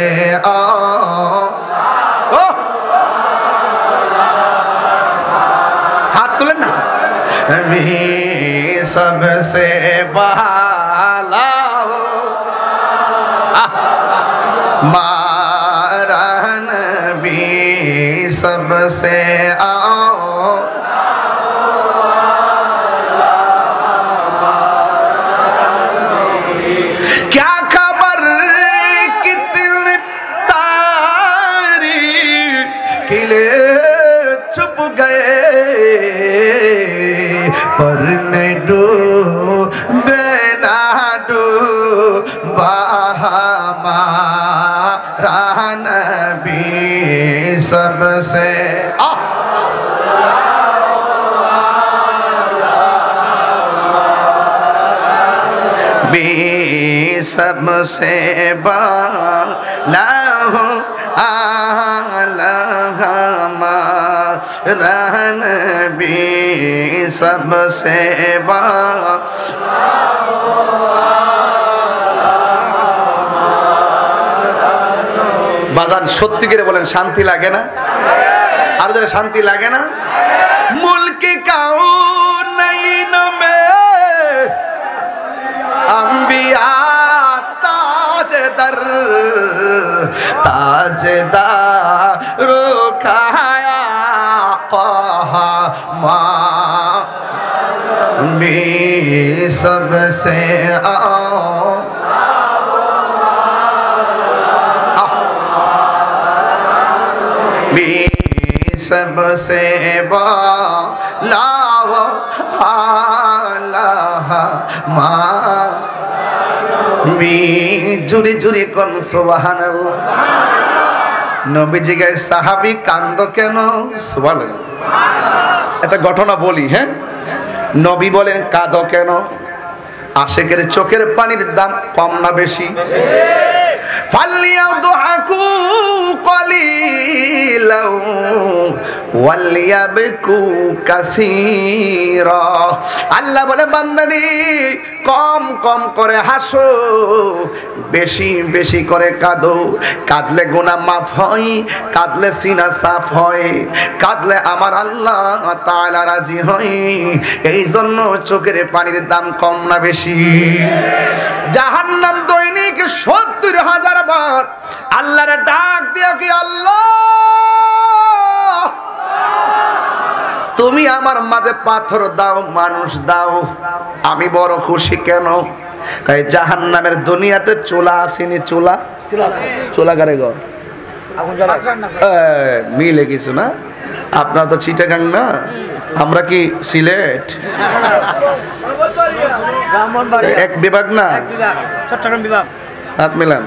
Speaker 1: हाथ तुलें ना। सबसे बाला मारा नबी सबसे आओ, क्या खबर कितने तारी किले चुप गए, पर ने डूबे ना डूबा हमारा नबी सबसे बी सबसे बाला हो आला हमारा नबी सबसे বাজান সত্যি করে বলেন শান্তি লাগে না? আর যারা শান্তি লাগে না? মুলকি কাউনাইন মে আম্বিয়া তাজদার তাজদার রোখায়া কহা মা बी सबसे आओ, बी सबसे बालाओ आला मा बी जुरी जुरी कौन सुबहानाल्लाह। নবীজি গায়ে সাহাবী কান্দ কেন? সুবহানাল্লাহ। একটা ঘটনা বলি, হ্যাঁ? নবী বলেন কাঁদো কেন? আশেকের চোখের পানির দাম কম না বেশি? ফালিয়াদহাকু কলিলাও ওয়ালিয়াবকু কাসীরা। আল্লাহ বলে বান্দারে কম কম করে হাসো, বেশি বেশি করে কাঁদো। কাঁদলে গুনাহ মাফ হয়, কাঁদলে সিনা সাফ হয়, কাঁদলে আমার আল্লাহ তাআলা রাজি হয়। এই জন্য চোখের পানির দাম কম না বেশি? জাহান্নাম দৈনিক ৭০,০০০ বার আল্লাহর ডাক দিয়া কি, আল্লাহ তুমি আমার মাঝে পাথর দাও, মানুষ দাও, আমি বড় খুশি কেন? তাই জাহান্নামের দুনিয়াতে চুলা আসেনি, চুলা চুলা কারে গো মিলে কিছু না। আপনার তো চিটাগাং না, আমরা কি সিলেট এক বিভাগ না,
Speaker 2: চট্টগ্রাম বিভাগ।
Speaker 1: হাত মিলান।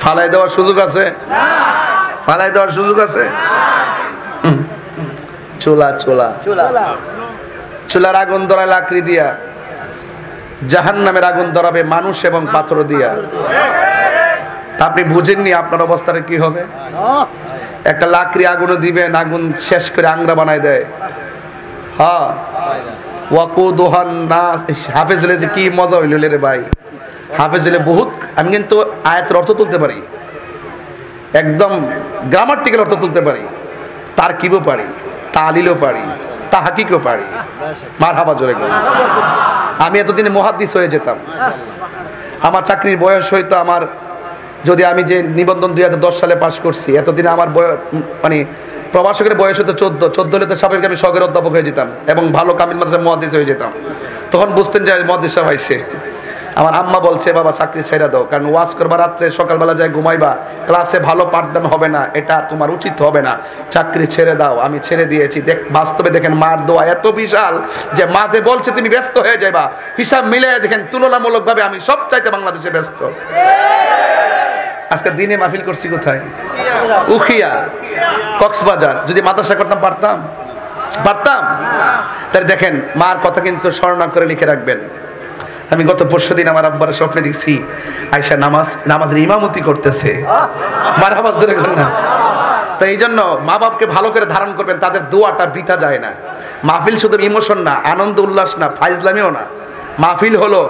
Speaker 1: ফালাই দেওয়ার সুযোগ আছে, ফালাই দেওয়ার সুযোগ আছে। চুলা চুলা চুলার আগুন ধরায় লাকড়ি দিয়া, জাহান্নামের আগুন ধরাবে মানুষ এবং পাথর দিয়া। তা আপনি বুঝেননি আপনার অবস্থাটা কি হবে? একটা লাকড়ি আগুনে দিবেন, আগুন শেষ করে আংরা বানায় দেয়। হ্যাঁ, ওয়াকুদুহান নাস। হাফেজ হলে যে কি মজা হইল রে ভাই, হাফেজ হলে বহুত। আমি কিন্তু আয়াতের অর্থ তুলতে পারি, একদম গ্রামাটিক্যাল অর্থ তুলতে পারি, তার কিবও পারি, তালিলও পারি, তাহাকিকও পারি। মারহাবা জোরে বলি। আমি এতদিনে মুহাদ্দিস হয়ে যেতাম। আমার চাকরির বয়স হইতো, আমার যদি আমি যে নিবন্ধন 2010 সালে পাশ করছি, এতদিনে আমার মানে প্রবাসকের বয়স হতো 14 হলে তো সাবেক আমি শখের অধ্যাপক হয়ে যেতাম এবং ভালো কামিল মাদ্রাসার মুহাদ্দিস হয়ে যেতাম। তখন বুঝতেন যে মুহাদ্দিস সাহেব আইছে। আমার আম্মা বলছে, বাবা চাকরি ছেড়ে দাও, কারণ ওয়াজ করবা রাত্রে, সকালবেলা যায় ঘুমাইবা, ক্লাসে ভালো পাঠদান হবে না, এটা তোমার উচিত হবে না, চাকরি ছেড়ে দাও। আমি ছেড়ে দিয়েছি। বাস্তবে দেখেন মার দোয়া এত বিশাল যে মাঝে বলছে তুমি ব্যস্ত হয়ে যাবা, হিসাব মিলে দেখেন তুলনামূলকভাবে আমি সব চাইতে বাংলাদেশে ব্যস্ত। আজকে দিনে মাহফিল করছি কোথায়? উখিয়া, কক্সবাজার। যদি মাদ্রাসা করতাম পারতাম? তাহলে দেখেন মার কথা কিন্তু স্মরণ করে লিখে রাখবেন। আমি গত পরশুদিন আমার আব্বার স্বপ্নে দেখছি আয়েশা নামাজের ইমামতি করতেছে। মারহাবা জোরে বলেন না। তো এই জন্য মা বাপকে ভালো করে ধারণ করবেন, তাদের দোয়াটা বৃথা যায় না। মাহফিল শুধু ইমোশন না, আনন্দ উল্লাস না, ফাইজলামিও না। মাহফিল হলো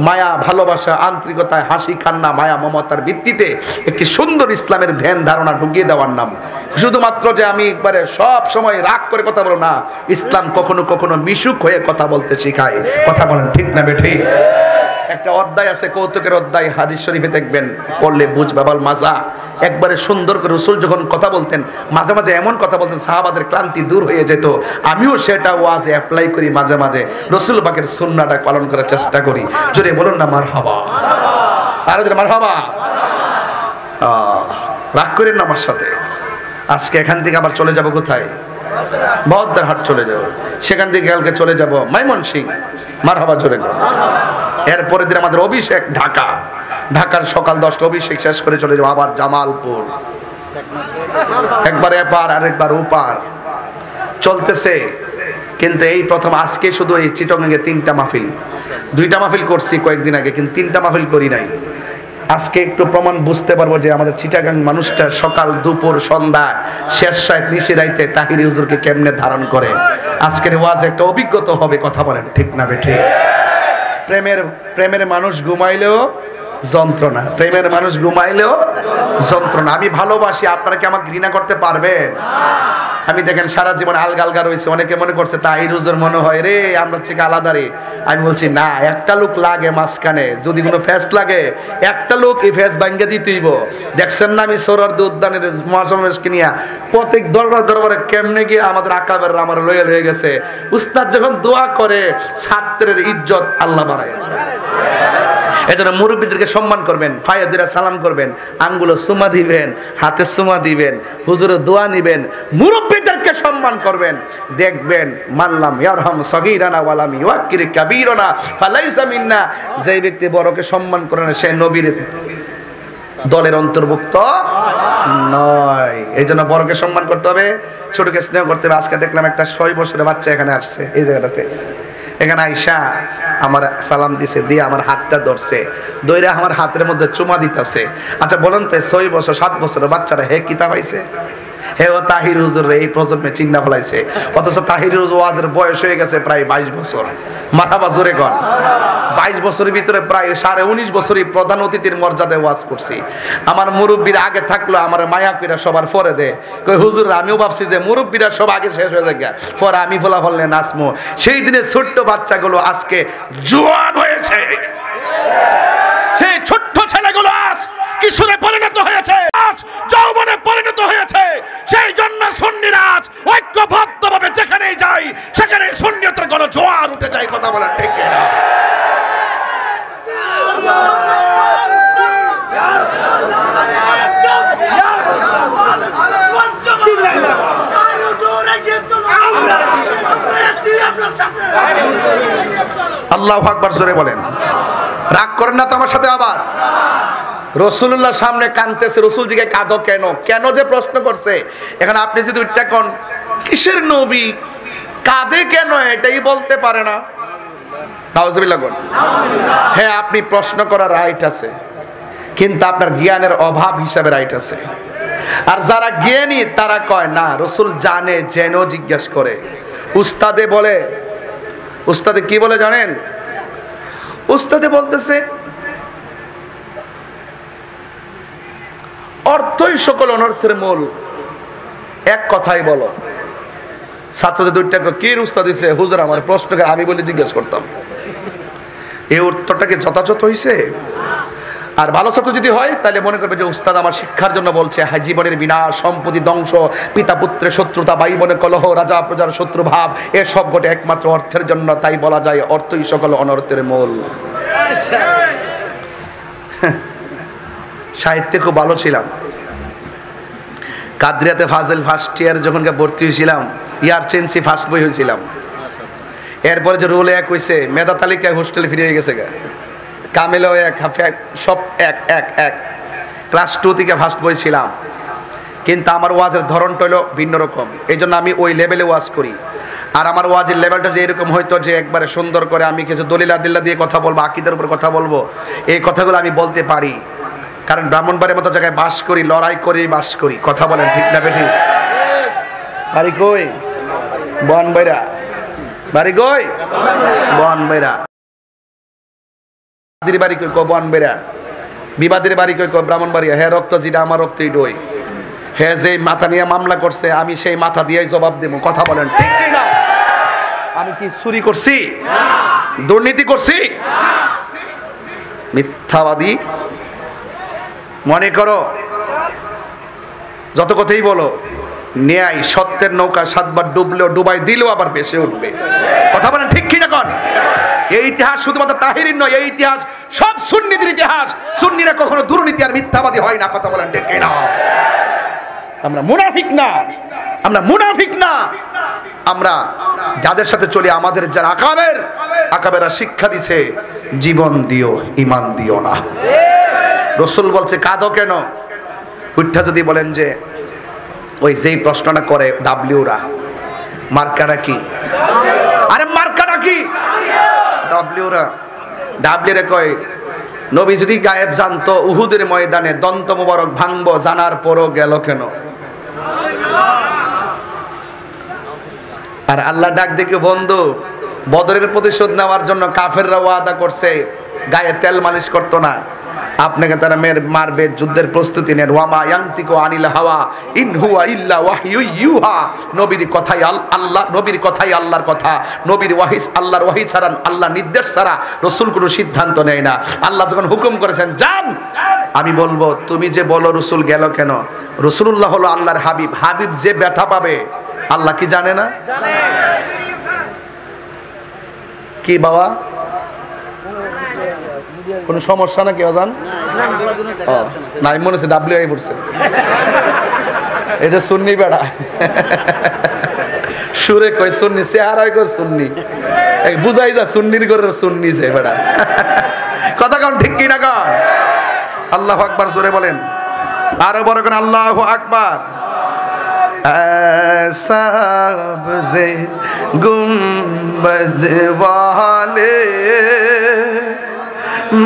Speaker 1: মায়া, ভালোবাসা, আন্তরিকতায়, হাসি, কান্না, মায়া, মমতার ভিত্তিতে একটি সুন্দর ইসলামের ধ্যান ধারণা ঢুকিয়ে দেওয়ার নাম। শুধুমাত্র যে আমি একবারে সব সময় রাগ করে কথা বলবো না, ইসলাম কখনো কখনো মিশুক হয়ে কথা বলতে শেখায়। কথা বলেন ঠিক না বেঠি? একটা অধ্যায় আছে, কৌতুকের অধ্যায়, হাদিস শরীফে দেখবেন, পড়লে বুঝবা বল মাজা। একবারে সুন্দর করে রাসূল যখন কথা বলতেন, মাঝে মাঝে এমন কথা বলতেন সাহাবাদের ক্লান্তি দূর হয়ে যেত। আমিও সেটা ওয়াজে অ্যাপ্লাই করি, মাঝে মাঝে রাসূল পাকের সুন্নাহটা পালন করার চেষ্টা করি। জোরে বলুন না মারহাবা। আর জোরে মারহাবা। রাগ করেন না আমার সাথে। আজকে এখান থেকে আবার চলে যাব কোথায়? বহদ্দারহাট চলে যাব, সেখান থেকে কালকে চলে যাব ময়মনসিংহ। মারহাবা জোরে বলুন। এরপরে দিন আমাদের অভিষেক ঢাকা, ঢাকার সকাল 10টা অভিষেক শেষ করে চলে যাবো আবার জামালপুর। একবার এপার আরেকবার ওপার চলতেছে। কিন্তু এই প্রথম আজকে শুধু এই চিটগাঙ্গে 3টা মাহফিল, 2টা মাহফিল করছি কয়েকদিন আগে, কিন্তু 3টা মাহফিল করি নাই। আজকে একটু প্রমাণ বুঝতে পারবো যে আমাদের চিটাগাং মানুষটা সকাল দুপুর সন্ধ্যা শেষ রাত নিশি রাইতে তাহিরি হুজুরকে কেমনে ধারণ করে। আজকের ওয়াজ একটা অভিজ্ঞতা হবে। কথা বলেন ঠিক না বেঠি? প্রেমের মানুষ ঘুমাইলেও যন্ত্রণা, প্রেমের মানুষ ঘুমাইলেও যন্ত্রণা। আমি ভালোবাসি, আপনারা কি আমাকে ঘৃণা করতে পারবেন? আমি দেখেন সারা জীবন আলগা আলগা রয়েছে। অনেকে মনে করছে তাহির হুজুর মনে হয় রে আমরা থেকে আলাদা রে। আমি বলছি না, একটা লোক লাগে মাঝখানে, যদি কোনো ফেস লাগে একটা লোক এই ফেস ভাঙ্গে দিতেইব। দেখছেন না আমি সোহরাওয়ার্দী উদ্যানের মহাসমাবেশকে নিয়ে প্রত্যেক দরবারে কেমনে গিয়ে আমাদের আকাবের আমার লয়াল হয়ে গেছে। উস্তাদ যখন দোয়া করে ছাত্রের ইজ্জত আল্লাহ বাড়ায়। এজন্য মুরব্বীদেরকে সম্মান করবেন, ফায়দিরা সালাম করবেন, আঙ্গুলে সুমা দিবেন, হাতে সুমা দিবেন, হুজুরের দোয়া নিবেন, মুরব্বীদেরকে সম্মান করবেন। দেখবেন মানলাম ইয়ারহাম সগীরানা ওয়ালাম ইউআক্কির কাবীরানা ফালাইসা মিন্না। যে ব্যক্তি বড়কে সম্মান করে না সে নবীর দলের অন্তর্ভুক্ত নয়। এই জন্য বড়কে সম্মান করতে হবে, ছোটকে স্নেহ করতে হবে। আজকে দেখলাম একটা 6 বছরের বাচ্চা এখানে আসছে, এই জায়গাটাতে এখানে আইসা আমার সালাম দিছে, দিয়ে আমার হাতটা ধরছে, দইরা আমার হাতের মধ্যে চুমা দিতেছে। আচ্ছা বলেন তো 6 বছর 7 বছরের বাচ্চারা হে কিতাব পাইছে? হে ও তাহির হুজুর এই প্রজন্মে চিন্তা ফলাইছে, অথচ তাহির হুজুর ওয়াজের বয়স হয়ে গেছে প্রায় 22 বছর। মারহাবা জোরে কোন। 22 বছরের ভিতরে প্রায় 19.5 বছরই প্রধান অতিথির মর্যাদায় ওয়াজ করছি। আমার মুরব্বীরা আগে থাকলো আমার মায়া কইরা সবার পরে দে কই হুজুর, আমিও ভাবছি যে মুরব্বীরা সব আগে শেষ হয়ে যায়, পরে আমি ফলাফল নিয়ে নাচমো। সেই দিনে ছোট্ট বাচ্চাগুলো আজকে জোয়ান হয়েছে, সেই ছোট্ট ছেলেগুলো আজ কিশোরে পরিণত হয়েছে, আজ যৌবনে পরিণত হয়েছে। সেই জন্য সুন্নিরা আজ ঐক্যবদ্ধভাবে যেখানেই যাই সেখানে কথা বলেন ঠিক কিনা? আল্লাহু আকবার জোরে বলেন। রাগ করেন না তো আমার সাথে আবার। রসুল্লাহ সামনে কাঁদতেছে, রসুল জিকে কাঁদো কেন, কেন যে প্রশ্ন করছে। এখন আপনি যদি উঠটা কোন কিসের নবী কাঁদে কেন এটাই বলতে পারে না, নাউজুবিল্লাহ কোন। হ্যাঁ আপনি প্রশ্ন করার রাইট আছে, কিন্তু আপনার জ্ঞানের অভাব হিসাবে রাইট আছে। আর যারা জ্ঞানী তারা কয় না রসুল জানে জেনেও জিজ্ঞেস করে। উস্তাদে বলে, উস্তাদে কি বলে জানেন? উস্তাদে বলতেছে অর্থই সকল অনর্থের মূল, এক কথাই বলো। ছাত্রদের দুইটা কি উস্তাদ দিছে? হুজুর আমার প্রশ্নকে আমি বলে জিজ্ঞেস করতাম। এই উত্তরটাকে যথাযথ হইছে? আর ভালো ছাত্র যদি হয় তাহলে মনে করবে যে উস্তাদ আমার শিক্ষার জন্য বলছে। হ্যাঁ, জীবনের বিনাশ, সম্পত্তি ধ্বংস, পিতা পুত্রের শত্রুতা, ভাই বোনের কলহ, রাজা প্রজার শত্রু ভাব, এসব ঘটে একমাত্র অর্থের জন্য, তাই বলা যায় অর্থই সকল অনর্থের মূল। সাহিত্যে খুব ভালো ছিলাম। কাদরিয়াতে ফাজেল ফার্স্ট ইয়ার যখন ভর্তি হয়েছিলাম, ইয়ারচেন্সি ফার্স্ট বই হয়েছিলাম। এরপরে যে রোল এক হয়েছে, মেধা তালিকায় হোস্টেলে ফিরে গেছে গা, কামেলেও এক, সব এক এক এক। ক্লাস 2 থেকে ফার্স্ট বই ছিলাম, কিন্তু আমার ওয়াজের ধরনটা হলো ভিন্ন রকম। এই জন্য আমি ওই লেভেলে ওয়াজ করি। আর আমার ওয়াজের লেভেলটা যে এরকম হয়তো যে একবারে সুন্দর করে আমি কিছু দলিল আদিল্লা দিয়ে কথা বলবো, আকীদার উপর কথা বলবো, এই কথাগুলো আমি বলতে পারি। কারণ ব্রাহ্মণবাড়ির মতো জায়গায় বাস করি, লড়াই করি, বাস করি। কথা বলেন ঠিক না বেঠিক? বাড়ি কই? বনবাইরা। বাড়ি কই? বনবাইরা। বাড়ি কই? বনবাইরা। বিবাদের বাড়ি কই? ব্রাহ্মণবাড়িয়া। হ্যাঁ, রক্ত যেটা আমার রক্ত এটাই। হ্যাঁ, যে মাথা নিয়ে মামলা করছে আমি সেই মাথা দিয়েই জবাব দেব। কথা বলেন ঠিক না? আমি কি চুরি করছি? দুর্নীতি করছি? মিথ্যাবাদী মনে করো, যত কথাই বলো, ন্যায় সত্যের নৌকা 7 বার ডুবলেও ডুবাই দিলেও আবার ভেসে উঠবে। কথা বলেন ঠিক কি না কোন? এই ইতিহাস শুধুমাত্র তাহিরির নয়, এই ইতিহাস সব সুন্নিদের ইতিহাস। সুন্নিরা কখনো দুর্নীতি আর মিথ্যাবাদী হয় না। কথা বলেন ঠিক কি না? আমরা মুনাফিক না, আমরা মুনাফিক না। আমরা যাদের সাথে চলি, আমাদের যারা আকাবেরা শিক্ষা দিছে, জীবন দিও, ঈমান দিও না। রাসূল বলছে কাঁদো কেন? উঠা যদি বলেন যে ওই যেই প্রশ্নটা করে ডাব্লিউরা, মার্কাটা কি? আরে মার্কাটা কি? ডাব্লিউরা। ডাব্লিউরে কয় নবী যদি গায়েব জানতো উহুদের ময়দানে দন্ত মোবারক ভাঙবো, জানার পরও গেল কেন? আর আল্লাহ ডাক দেখে বন্ধু, বদরের প্রতিশোধ নেওয়ার জন্য কাফেররা ওয়াদা করছে, গায়ে তেল মালিশ করতো না, আপনাকে তারা মারবে, যুদ্ধের প্রস্তুতি নেন। ওয়ামা ইয়ান্তিকু আনিল হাওয়া ইন হুয়া ইল্লা ওয়াহয়ু ইউহা। নবীর কথাই আল্লাহ, নবীর কথাই আল্লাহর কথা। নবীর ওয়াহি, আল্লাহর ওয়াহি ছাড়া, আল্লাহ নির্দেশ ছাড়া রাসূল কোনো সিদ্ধান্ত নেয় না। আল্লাহ যখন হুকুম করেছেন যান, আমি বলবো তুমি যে বলো রাসূল গেল কেন? রাসূলুল্লাহ হলো আল্লাহর হাবিব। হাবিব যে ব্যথা পাবে আল্লাহ কি জানে না? কি বাবা কোন সমস্যা নাকি অজান? না, মনে হচ্ছে ডাব্লিউ আই পড়ছে। এটা সুন্নি বেড়া, সুরে কয় সুন্নি, চেহারায় কয় সুন্নি, বুঝাই যা সুন্নির ঘরের সুন্নি যে বেড়া। কথা কন ঠিক কিনা কন? আল্লাহু আকবার জোরে বলেন, আরো বড় করে আল্লাহু আকবার। सबसे गुंबद वाले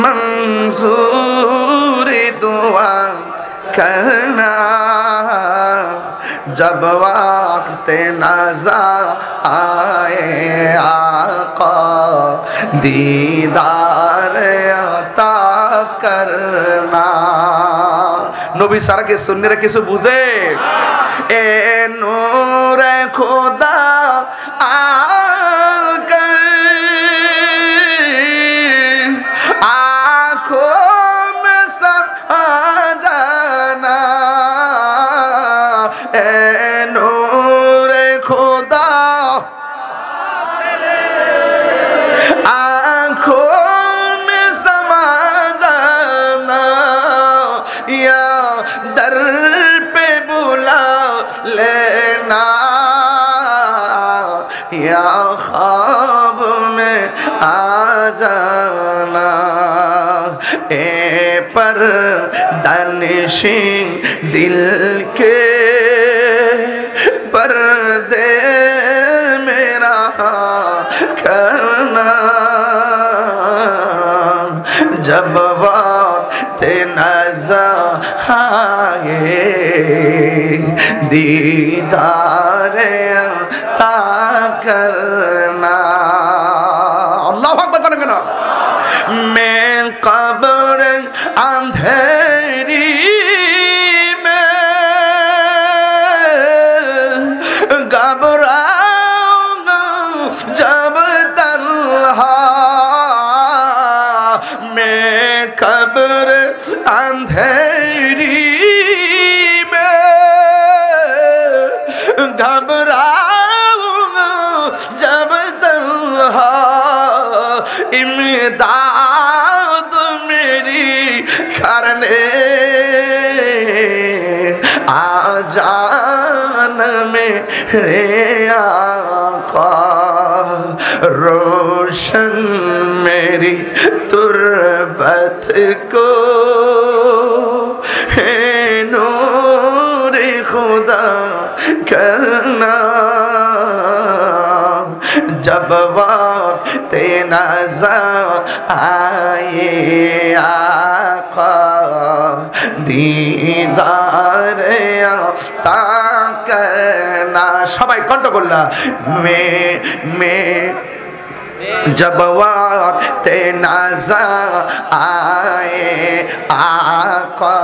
Speaker 1: मंसूर दुआ करना, जब वक्त नज़ा आए आका दीदार अता करना। নবী সারা কে সুন্নিরা কিছু বুঝে? এ নূরে খোদা আकर आँखों में समा जाना, ए नूरे खुदा या ख्वाब में आ जाना ए पर दनिशी दिल के पर्दे मेरा करना जब वक्त नज़र आए दीदार अता करना। अल्लाहु अकबर करेंगे ना। मैं कब्र अंधेरी में घबराऊंगा जब तन्हा, मैं कब्र अंधेरी में घबराऊंगा जब तन्हा, इमदाद मेरी करने आ जान मेरे आका, रोशन मेरी तुरबत को है नूर खुदा करना जब वक्त नज़र आए आका दीदार अता करना। सबाई कण्ठ করলা मैं जब वक्त नज़र आए आका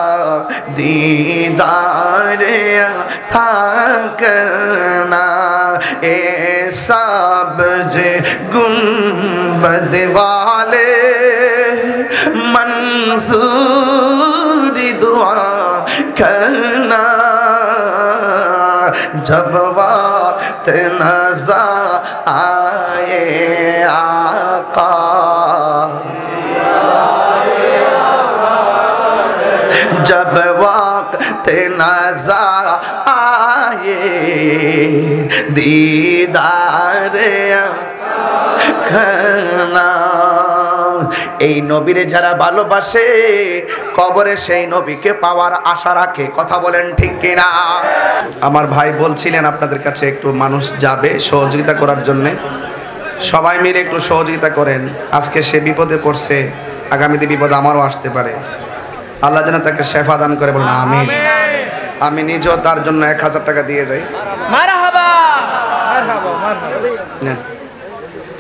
Speaker 1: दीदार अता करना, ए सब्ज़ गुंबद वाले मंसूरी दुआ करना जब वक्त नज़र आए आका जब वक्त नज़र आए दीदार करना। এই নবীরে যারা ভালোবাসে কবরে সেই নবীকে পাওয়ার আশা রাখে। কথা বলেন ঠিক কিনা? আমার ভাই বলছিলেন আপনাদের কাছে একটু মানুষ যাবে সহযোগিতা করার জন্য, সবাই মিলে একটু সহযোগিতা করেন। আজকে সে বিপদে পড়ছে, আগামীতে বিপদ আমারও আসতে পারে। আল্লাহ যেন তাকে শেফা দান করে, বলেন আমিন। আমি নিজেও তার জন্য 1000 টাকা দিয়ে যাই। মারহাবা মারহাবা মারহাবা।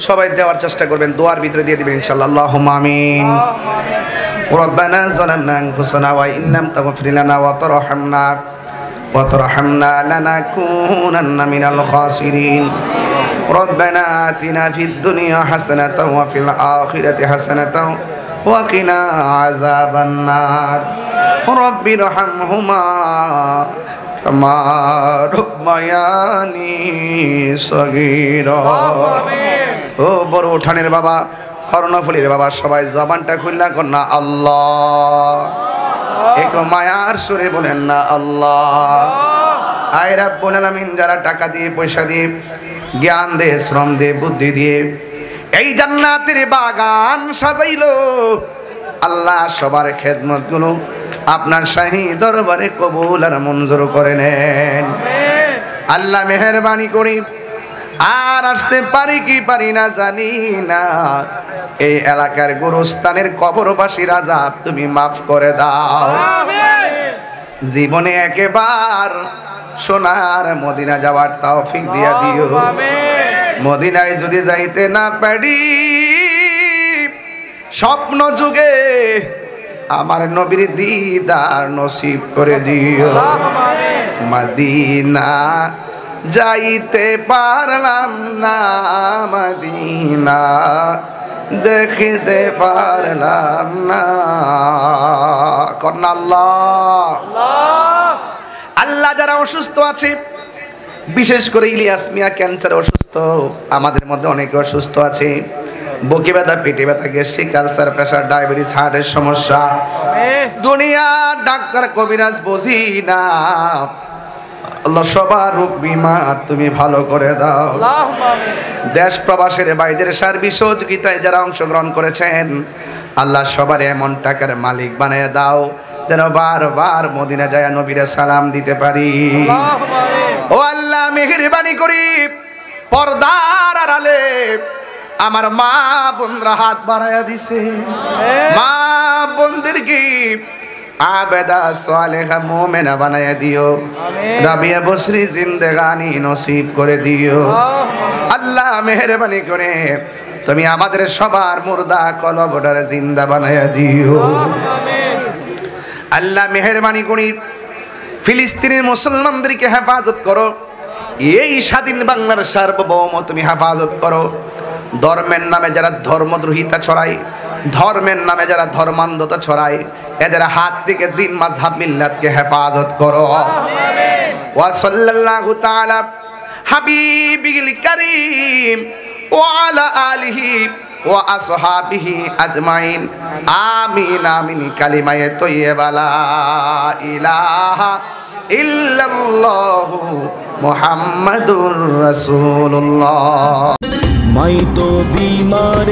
Speaker 1: সবাই দেওয়ার চেষ্টা করবেন, দোয়ার ভিতরে দিয়ে দিবেন ইনশাআল্লাহ। আল্লাহুম্মা আমিন। রব্বানা যালামনা আনফুসানা ওয়া ইন লাম তাগফির লানা ওয়া তারহামনা লানাকুনান্না মিনাল খাসিরিন। রব্বানা আতিনা ফিদ দুনিয়া হাসানাতাও ওয়া ফিল আখিরাতি হাসানাতাও ওয়া কিনা আযাবান নার। রব্বিরহামহুমা কামা রাব্বায়ানি সগীরা। ও বড় উঠানের বাবা, কর্ণফুলির বাবা, সবাই জবানটা খুলনা কর না আল্লাহ। একটু মায়ার সুরে বলেন না আল্লাহ। আয় রাব্বুল আলামিন, যারা টাকা দিয়ে পয়সা দিয়ে জ্ঞান দিয়ে শ্রম দিয়ে বুদ্ধি দিয়ে এই জান্নাতের বাগান সাজাইলো, আল্লাহ সবার খেদমত গুলো আপনার শাহী দরবারে কবুল আর মঞ্জুর করে নেন। আল্লাহ মেহেরবানি করি আর আসতে পারি কি পারি না জানি না, এই এলাকার গোরস্থানের কবরবাসীর আযাব তুমি মাফ করে দাও। জীবনে একবার সোনার মদিনা যাওয়ার তৌফিক দিয়া দিও। মদিনায় যদি যাইতে না পারি, স্বপ্ন যুগে আমার নবীর দিদার নসিব করে দিও। মদিনা যাইতে পারলাম না, মদিনা দেখতে পারলাম না। কন্যা আল্লাহ আল্লাহ। যারা অসুস্থ আছে, বিশেষ করে ইলিয়াস মিয়া ক্যান্সারে অসুস্থ, আমাদের মধ্যে অনেকে অসুস্থ আছে, বুকে ব্যথা, পেটে ব্যথা, গ্যাস্ট্রিক, আলসার, প্রেসার, ডায়াবেটিস, হার্টের সমস্যা, দুনিয়া ডাক্তার কবিরাজ বুঝি না। আল্লাহ সবার রোগ বিমার তুমি ভালো করে দাও। দেশ প্রবাসের বাইরের সার্বিক সহযোগিতায় যারা অংশগ্রহণ করেছেন আল্লাহ সবার এমন টাকার মালিক বানিয়ে দাও যেন বারবার মদিনা যায় নবীরে সালাম দিতে পারি। ও আল্লাহ মেহেরবানি করি পর্দার আড়ালে আমার মা বোনরা হাত বাড়াইয়া দিছে, মা বোনদেরকে আবেদা সালেহা মুমিনা বানাইয়া দিও, রাবিয়া বসরি জিন্দেগানি নসিব করে দিও। আল্লাহ মেহেরবানি করে তুমি আমাদের সবার মুর্দা কলবটারে জিন্দা বানাইয়া দিও। আল্লাহ মেহেরবানি করি ফিলিস্তিনের মুসলমানদেরকে হেফাজত করো, এই স্বাধীন বাংলার সার্বভৌম তুমি হেফাজত করো। ধর্মের নামে যারা ধর্মদ্রোহিতা ছড়ায়, ধর্মের নামে যারা ধর্মান্ধতা ছড়ায়, এদের হাত থেকে দিন মাযহাব মিল্লাতকে হেফাজত করো। ওয়া সাল্লাল্লাহু তাআলা হাবিবিল কারীম ওয়া আলা আলিহি ওয়া আসহাবিহি আজমাইন আমিন আমিন কালিমায়ে তয়্যিবা লা ইলাহা ইল্লাল্লাহু মুহাম্মাদুর রাসূলুল্লাহ।
Speaker 3: मैं तो बीमार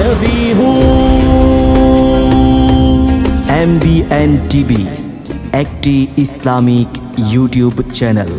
Speaker 3: नबी हूँ। MBN TV একটি ইসলামিক ইউটিউব চ্যানেল।